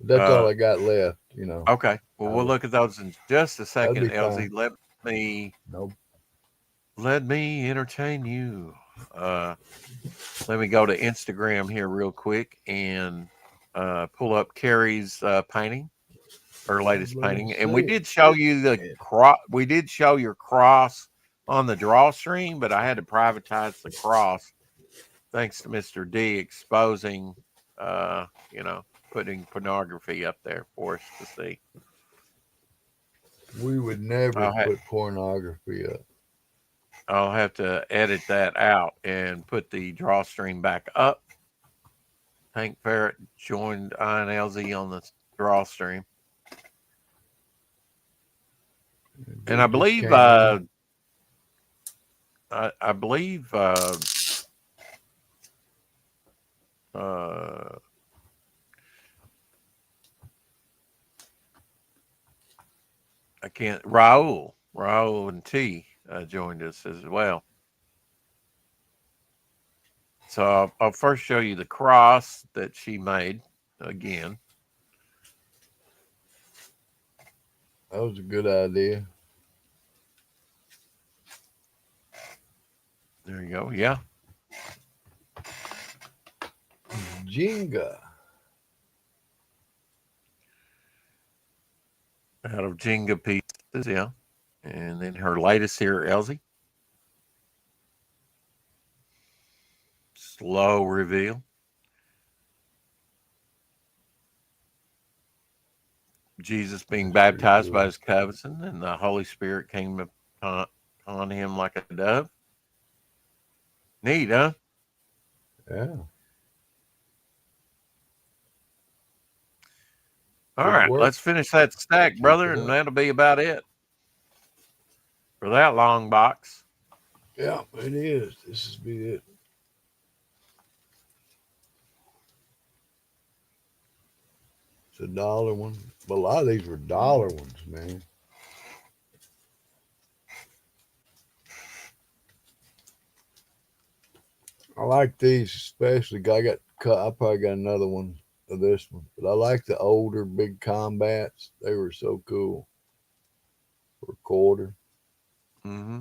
That's all I got left, you know. Okay. Well, we'll look at those in just a second. LZ, fine. let me entertain you. Let me go to Instagram here real quick and pull up Carrie's painting, her latest painting. And we did show you the we did show your cross on the draw stream, but I had to privatize the cross thanks to Mr. D exposing, putting pornography up there for us to see. We would never put pornography up. I'll have to edit that out and put the drawstream back up. Hank Barrett joined INLZ on the drawstream. And I believe Raul and T joined us as well. So I'll first show you the cross that she made again. That was a good idea. There you go. Yeah. Jenga. out of Jenga pieces, yeah. And then her latest here, Elsie. Slow reveal. Jesus being baptized by his cousin, and the Holy Spirit came upon him like a dove. Neat, huh? Yeah. All right, let's finish that stack, brother, and that'll be about it for that long box. Yeah, it is. This is be it. It's $1 one, but a lot of these were $1 ones, man. I like these especially. I got cut. I probably got another one of this one, but I like the older big combats. They were so cool. For a quarter. Mm-hmm.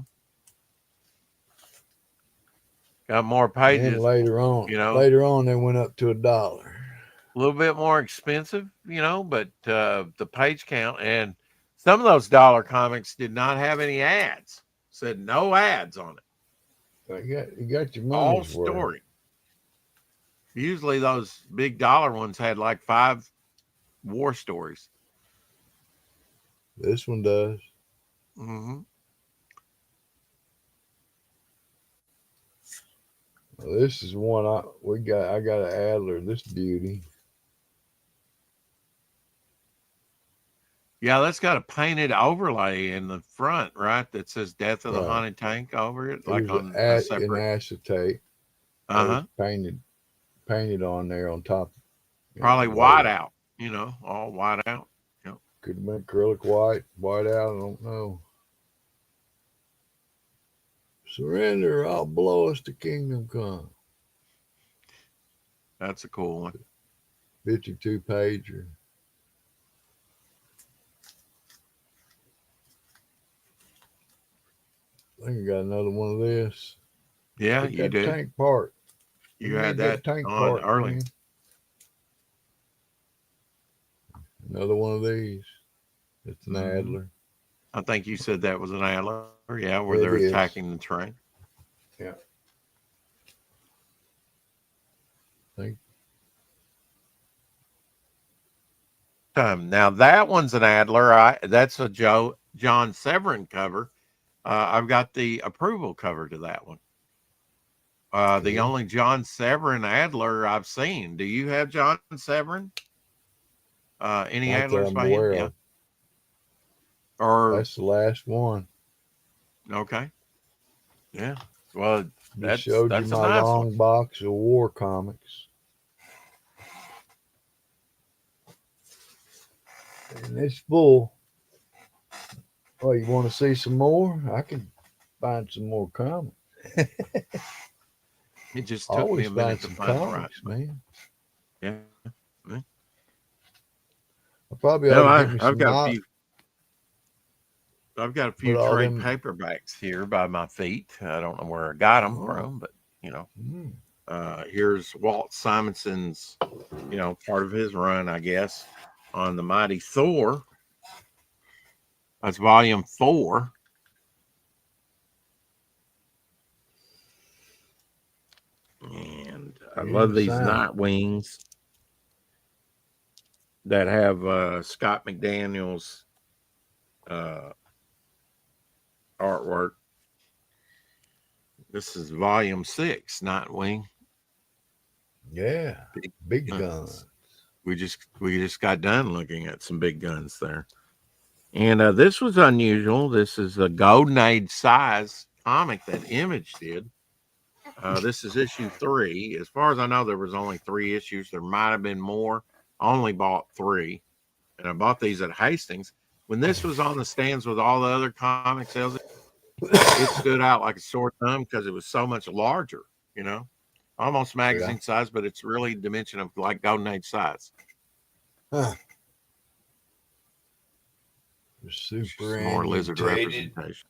Got more pages. And later on, they went up to $1. A little bit more expensive, but the page count and some of those dollar comics did not have any ads. Said no ads on it. You got your money's all worth. story. Usually those big dollar ones had like 5 war stories. This one does. Mm-hmm. Well, this is one I got an Adler. This beauty. Yeah, that's got a painted overlay in the front, right? That says "Death of the Haunted Tank" over it, like on a separate in acetate. Painted on there on top. Probably white out. All white out. Yep. Could have been acrylic white out. I don't know. Surrender, I'll blow us to kingdom come. That's a cool one. 52 pager. I think I got another one of this. Yeah, you did. Tank part. You had that tank on early. Man. Another one of these. It's an Adler. I think you said that was an Adler. Yeah, where they're attacking the train. Yeah. Now that one's an Adler. That's a John Severin cover. I've got the approval cover to that one. The only John Severin Adler I've seen. Do you have John Severin? Any Adlers by him? Yeah. Or that's the last one. Okay. Yeah. Well, that's showed you my nice long box of war comics. And it's full. Oh, you want to see some more? I can find some more comics. It just took me a minute to find comics, man. Yeah. I've got a few trade paperbacks here by my feet. I don't know where I got them from, but here's Walt Simonson's, part of his run, I guess, on the Mighty Thor. That's volume 4. And I love these Nightwings that have Scott McDaniel's artwork. This is volume 6, Nightwing. Yeah, big guns. We just got done looking at some big guns there. And this was unusual. This is a Golden Age size comic that Image did. This is issue 3. As far as I know, there was only 3 issues. There might have been more. I only bought 3. And I bought these at Hastings. When this was on the stands with all the other comics, it stood out like a sore thumb because it was so much larger, almost magazine size, but it's really dimension of like Golden Age size. Huh. Super more lizard representation.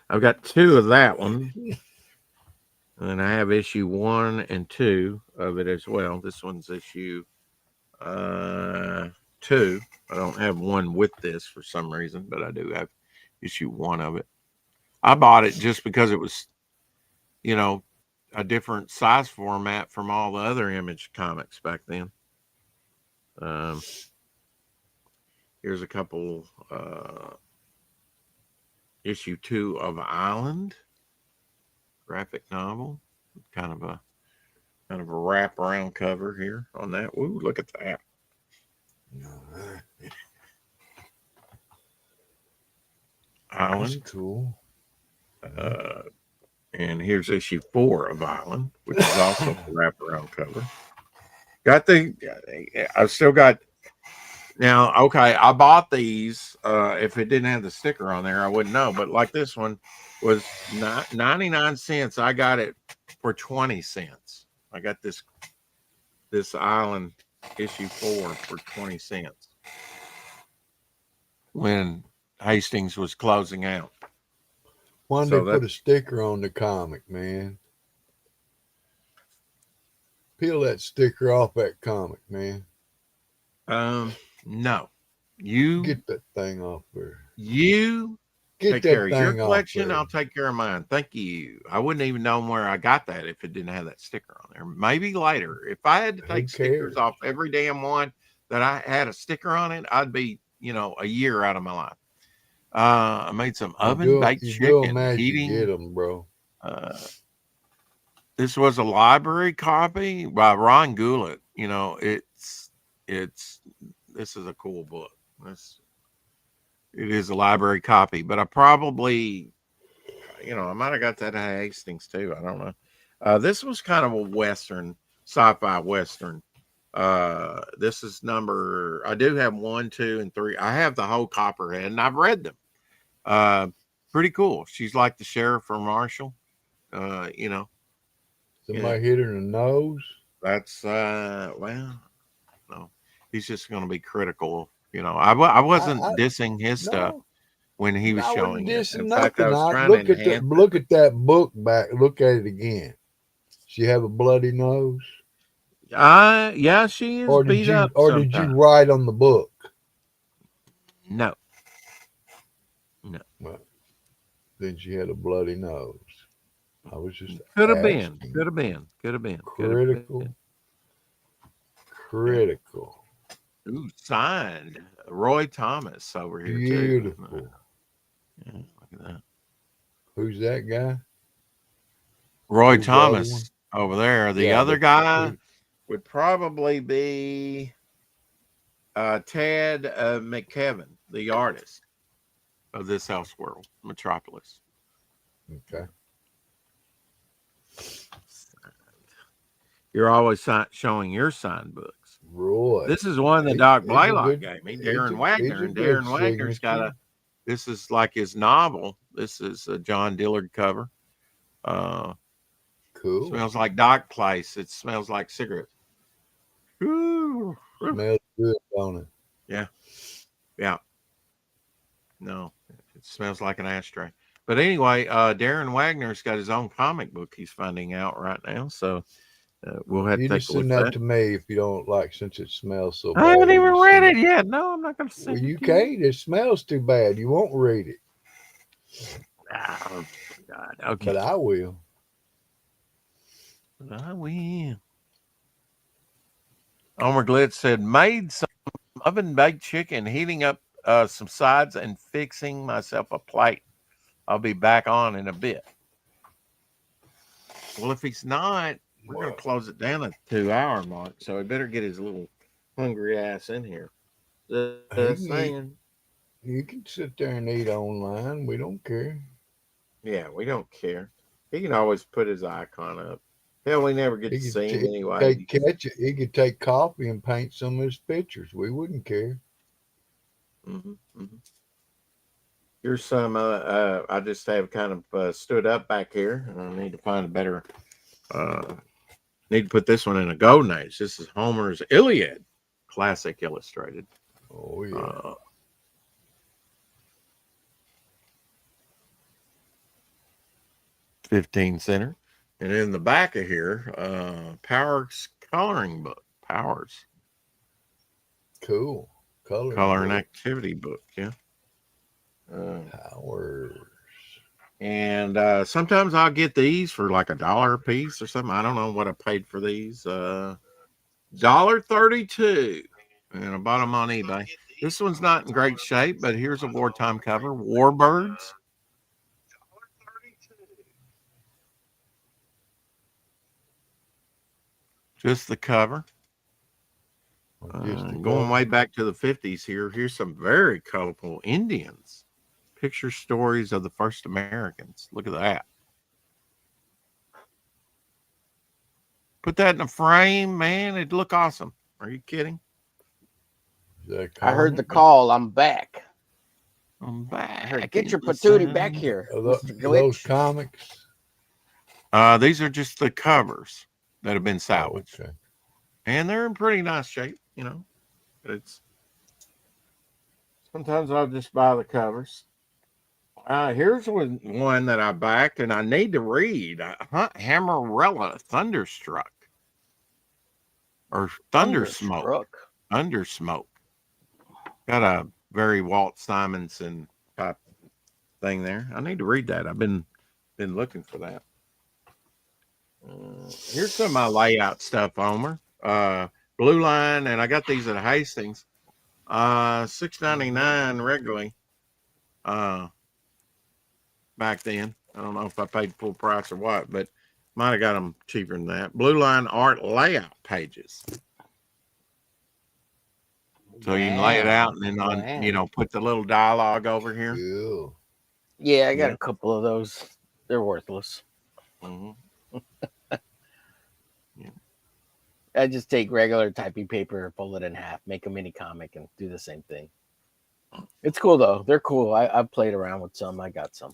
I've got 2 of that one. And I have issue 1 and 2 of it as well. This one's issue 2 I don't have one with this for some reason, but I do have issue 1 of it. I bought it just because it was, you know, a different size format from all the other Image comics back then. Here's a couple, issue 2 of Island, graphic novel, kind of a wraparound cover here on that. Ooh, look at that. Island. That's cool. And here's issue 4 of Island, which is also a wraparound cover. I've still got. Now, okay, I bought these. If it didn't have the sticker on there, I wouldn't know. But like this one was 99 cents. I got it for 20 cents. I got this Island issue 4 for 20 cents when Hastings was closing out. Why did they put a sticker on the comic, man? Peel that sticker off that comic, man. No. You get that thing off there. You take care of your collection. I'll take care of mine. Thank you. I wouldn't even know where I got that if it didn't have that sticker on there. Maybe later. If I had to take stickers off every damn one that I had a sticker on it, I'd be, a year out of my life. I made some oven baked chicken heating. Get them, bro. This was a library copy by Ron Goulet. This is a cool book. It is a library copy, but I probably, I might have got that at Hastings too. I don't know. This was kind of a Western, sci-fi Western. This is I do have 1, 2, and 3. I have the whole Copperhead and I've read them. Pretty cool. She's like the sheriff or marshal, Somebody hit her in the nose. That's, no, he's just going to be critical. I wasn't dissing his stuff when he was showing it. In fact, I was trying to enhance look at that book back. Look at it again. She have a bloody nose? Yeah, she is beat up. Or did you write on the book? No. Well, then she had a bloody nose. I was just could have been. Critical. Ooh, signed Roy Thomas over here. Beautiful. Too. Yeah, look at that. Who's that guy? Roy Thomas over there. The other guy would probably be Ted McKevin, the artist of this Elseworld Metropolis. Okay. You're always showing your signed books. Roy. This is one that Doc Blaylock gave me, Darren Wagner. And Darren Wagner's got this is like his novel. This is a John Dillard cover. Cool. Smells like Doc Place. It smells like cigarettes. Ooh. Smells good, don't it? Yeah. Yeah. No, it smells like an ashtray. But anyway, Darren Wagner's got his own comic book he's funding out right now. So we'll have to take a look at that. Send that to me if you don't like, since it smells so bad. I haven't even read it yet. No, I'm not going to send it. Well, you can't. It smells too bad. You won't read it. Oh, God. Okay. But I will. Omer Glitz said, made some oven baked chicken, heating up some sides and fixing myself a plate. I'll be back on in a bit. Well, if he's not, we're going to close it down at the 2-hour mark. So he better get his little hungry ass in here. Saying. You can sit there and eat online. We don't care. Yeah, we don't care. He can always put his icon up. Hell, we never get to see him anyway. He could take coffee and paint some of his pictures. We wouldn't care. Mm-hmm, mm-hmm. Here's some. I just have kind of stood up back here. I need to find a better. Need to put this one in a golden age. This is Homer's Iliad, classic illustrated. Oh yeah. 15 center. And in the back of here, Powers coloring book. Powers. Cool. color and activity book. Yeah. Powers. And sometimes I'll get these for like $1 a piece or something. I don't know what I paid for these. $1.32. And I bought them on eBay. This one's not in great shape, but here's a wartime cover. Warbirds. Just the cover. Going way back to the 50s here. Here's some very colorful Indians. Picture stories of the first Americans. Look at that. Put that in a frame, man. It'd look awesome. Are you kidding? I heard the call. I'm back. I'm back. I heard, get your patootie back here. Those comics? These are just the covers that have been salvaged. Oh, okay. And they're in pretty nice shape, you know. But it's sometimes I'll just buy the covers. Here's one that I backed and I need to read. Hunt Hammerella Thunderstruck. Or Thundersmoke. Thundersmoke. Got a very Walt Simonson type thing there. I need to read that. I've been looking for that. Here's some of my layout stuff, Homer. Blue Line, and I got these at Hastings. $6.99 regularly. Back then. I don't know if I paid full price or what, but might have got them cheaper than that. Blue Line art layout pages. So you can lay it out and then you know, put the little dialogue over here. Yeah, I got a couple of those. They're worthless. Mm-hmm. I just take regular typing paper, fold it in half, make a mini comic, and do the same thing. It's cool though. They're cool. I've played around with some. I got some.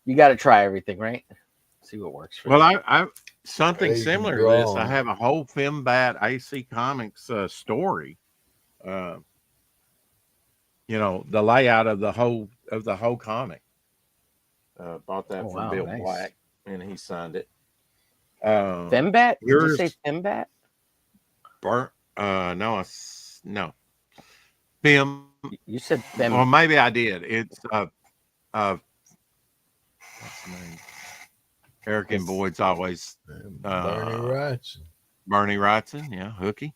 You got to try everything, right? See what works for you. Well, I something similar to this. I have a whole Fembat AC Comics story. You know, the layout of the whole comic. Bought that from Bill Black, and he signed it. Fembat? Did you say Fembat? No. Fem. You said Fem. Well, maybe I did. It's what's the name? Eric and Boyd's always Bernie Wrightson, yeah, Hooky.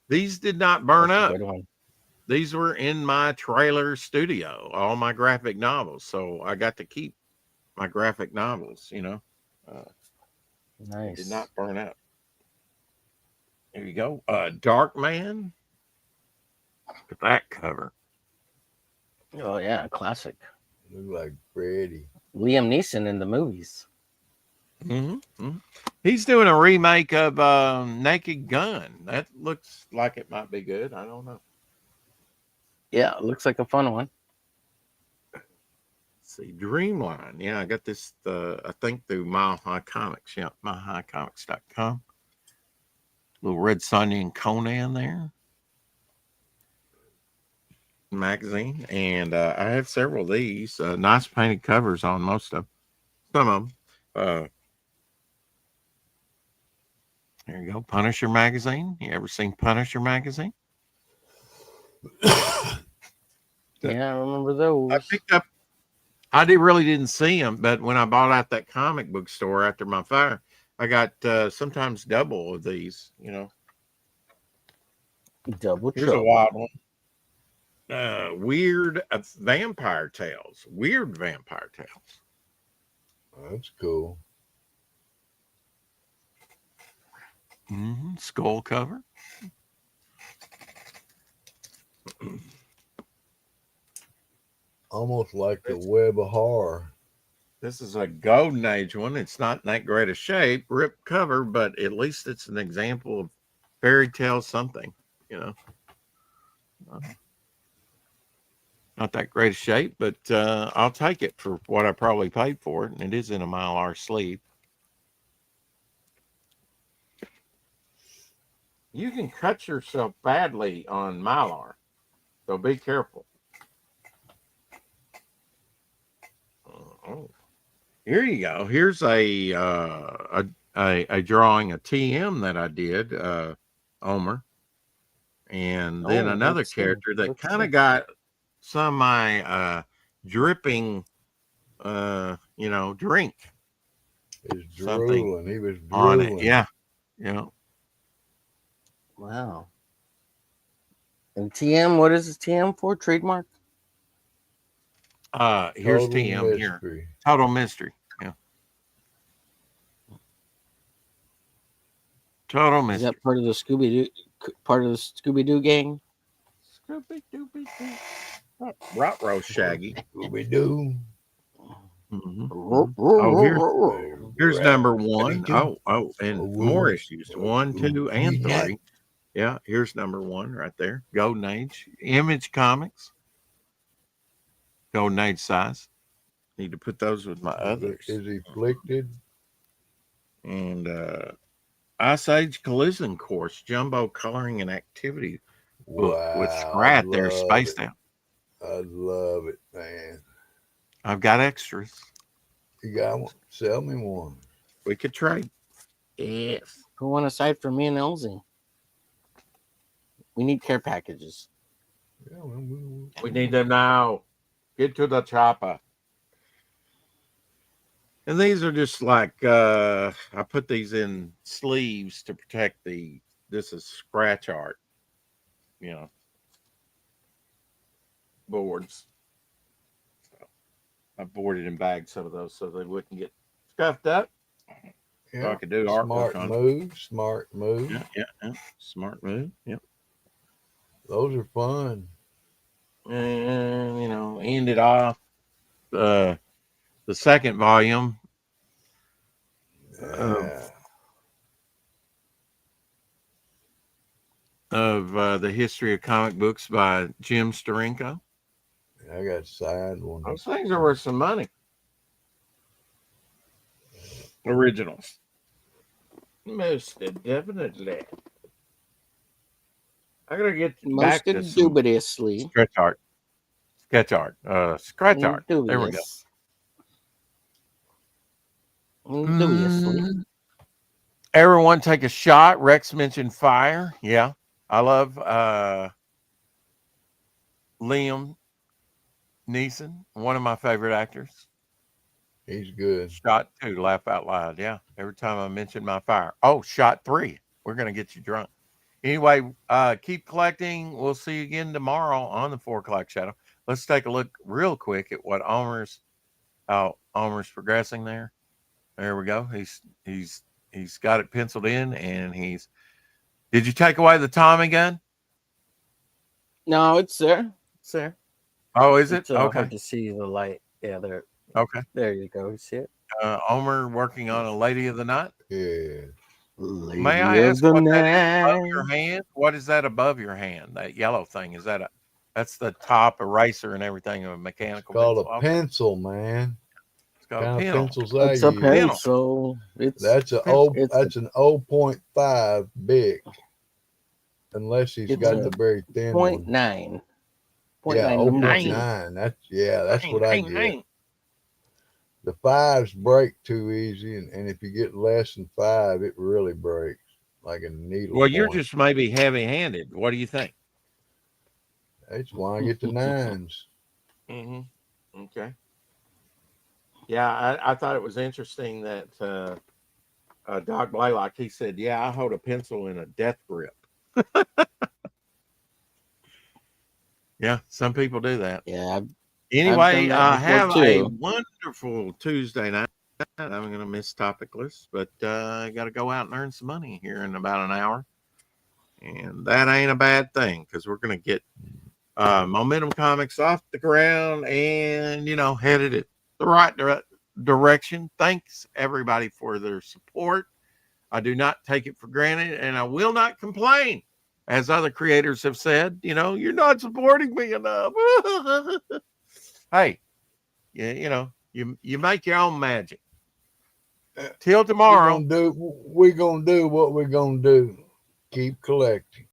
These did not burn up. These were in my trailer studio, all my graphic novels. So I got to keep my graphic novels, you know. Nice. Did not burn up. There you go. Dark Man. Look at that cover. Oh yeah, classic. Look like Freddy. Liam Neeson in the movies. Mm-hmm. He's doing a remake of Naked Gun. That looks like it might be good. I don't know. Yeah, it looks like a fun one. Let's see, Dreamline. Yeah, I got this, I think, through Mile High Comics. Yeah, milehighcomics.com. Little Red Sonja and Conan there. Magazine. And I have several of these. Nice painted covers on most of them. Some of them. There you go. Punisher magazine. You ever seen Punisher magazine? Yeah, I remember those. I picked up. I really didn't see them, but when I bought out that comic book store after my fire, I got sometimes double of these. You know, double. Here's a wild one. Weird vampire tales. Weird vampire tales. That's cool. Mm-hmm. Skull cover. Almost like the Web of Horror. This is a Golden Age one. It's not in that great a shape, ripped cover, but at least it's an example of fairy tale something, you know. Not that great a shape, but I'll take it for what I probably paid for it, and it is in a Mylar sleeve. You can cut yourself badly on Mylar, so be careful. Here you go. Here's a drawing, a TM that I did, Omer. And then Oh, another let's see. character that Let's kind of see. got some of my dripping drink He's something drooling. He was on drooling. it. Yeah. You know. Wow. And TM, what is this TM for? Trademark? Here's Total TM here. mystery. Total mystery. Yeah. Total Is mystery. that part of the Scooby Doo gang? Scooby Dooby Doo. Rot row Shaggy. Scooby Doo. Mhm. Oh, Oh, here's number one. 32. Oh, and Oh, more woo. issues. 1, 2, and Yeah. 3. Yeah, here's number one right there. Golden Age. Image Comics. Golden Age size. Need to put those with my others. Is he afflicted? And Ice Age Collision Course, Jumbo Coloring and Activity book with Wow. Scrat I there, love spaced it. out. I love it, man. I've got extras. You got one? Sell me one. We could trade. Yes. Who went aside from me and Elsie? We need care packages. Yeah, well, We need them now. Get to the chopper. And these are just like I put these in sleeves to protect this is scratch art, boards. So I boarded and bagged some of those so they wouldn't get scuffed up. So I yeah. could do artwork Smart on move. Smart move. Yeah. Smart move. Yep. Those are fun. And ended off the second volume Yeah. of the history of comic books by Jim Steranko. I got signed one. Those things are worth some money. Originals. Most definitely. I gotta get back Most to some indubiously. sketch art. Scratch art. There we go. Indubiously. Everyone take a shot. Rex mentioned fire. Yeah. I love Liam Neeson, one of my favorite actors. He's good. Shot 2, laugh out loud. Yeah. Every time I mention my fire. Oh, shot 3. We're going to get you drunk. Anyway, keep collecting. We'll see you again tomorrow on the 4 o'clock shadow. Let's take a look real quick at what Omer's progressing there. There we go. He's got it penciled in, and did you take away the Tommy gun? No, it's there. It's there. Oh, is it? It's Okay. hard to see the light. Yeah, there. Okay. There you go. You see it? Omer working on a Lady of the Night. Yeah. May I ask what that is above your hand? What is that above your hand? That yellow thing? Is that's the top eraser and everything of a mechanical Called pencil? a pencil, man. It's got Kind a of pencil. pencils I It's a use. pencil. That's an pencil. 0.5 big. Unless he's It's got a the very thin 0.9. one. Yeah, 0.9. 0.9. That's what I get. Dang. The 5s break too easy, and if you get less than 5, it really breaks like a needle. Well, you're point. just maybe heavy-handed. What do you think? That's why I get the 9s. Mm-hmm. Okay. Yeah, I thought it was interesting that Doc Blaylock, he said, yeah, I hold a pencil in a death grip. Yeah, some people do that. Yeah. Anyway, have a too. wonderful Tuesday night. I'm going to miss Topicless, but I got to go out and earn some money here in about an hour. And that ain't a bad thing because we're going to get Momentum Comics off the ground and, headed it the right direction. Thanks, everybody, for their support. I do not take it for granted, and I will not complain. As other creators have said, you're not supporting me enough. Hey, you make your own magic. Till tomorrow. We're gonna do what we're gonna do. Keep collecting.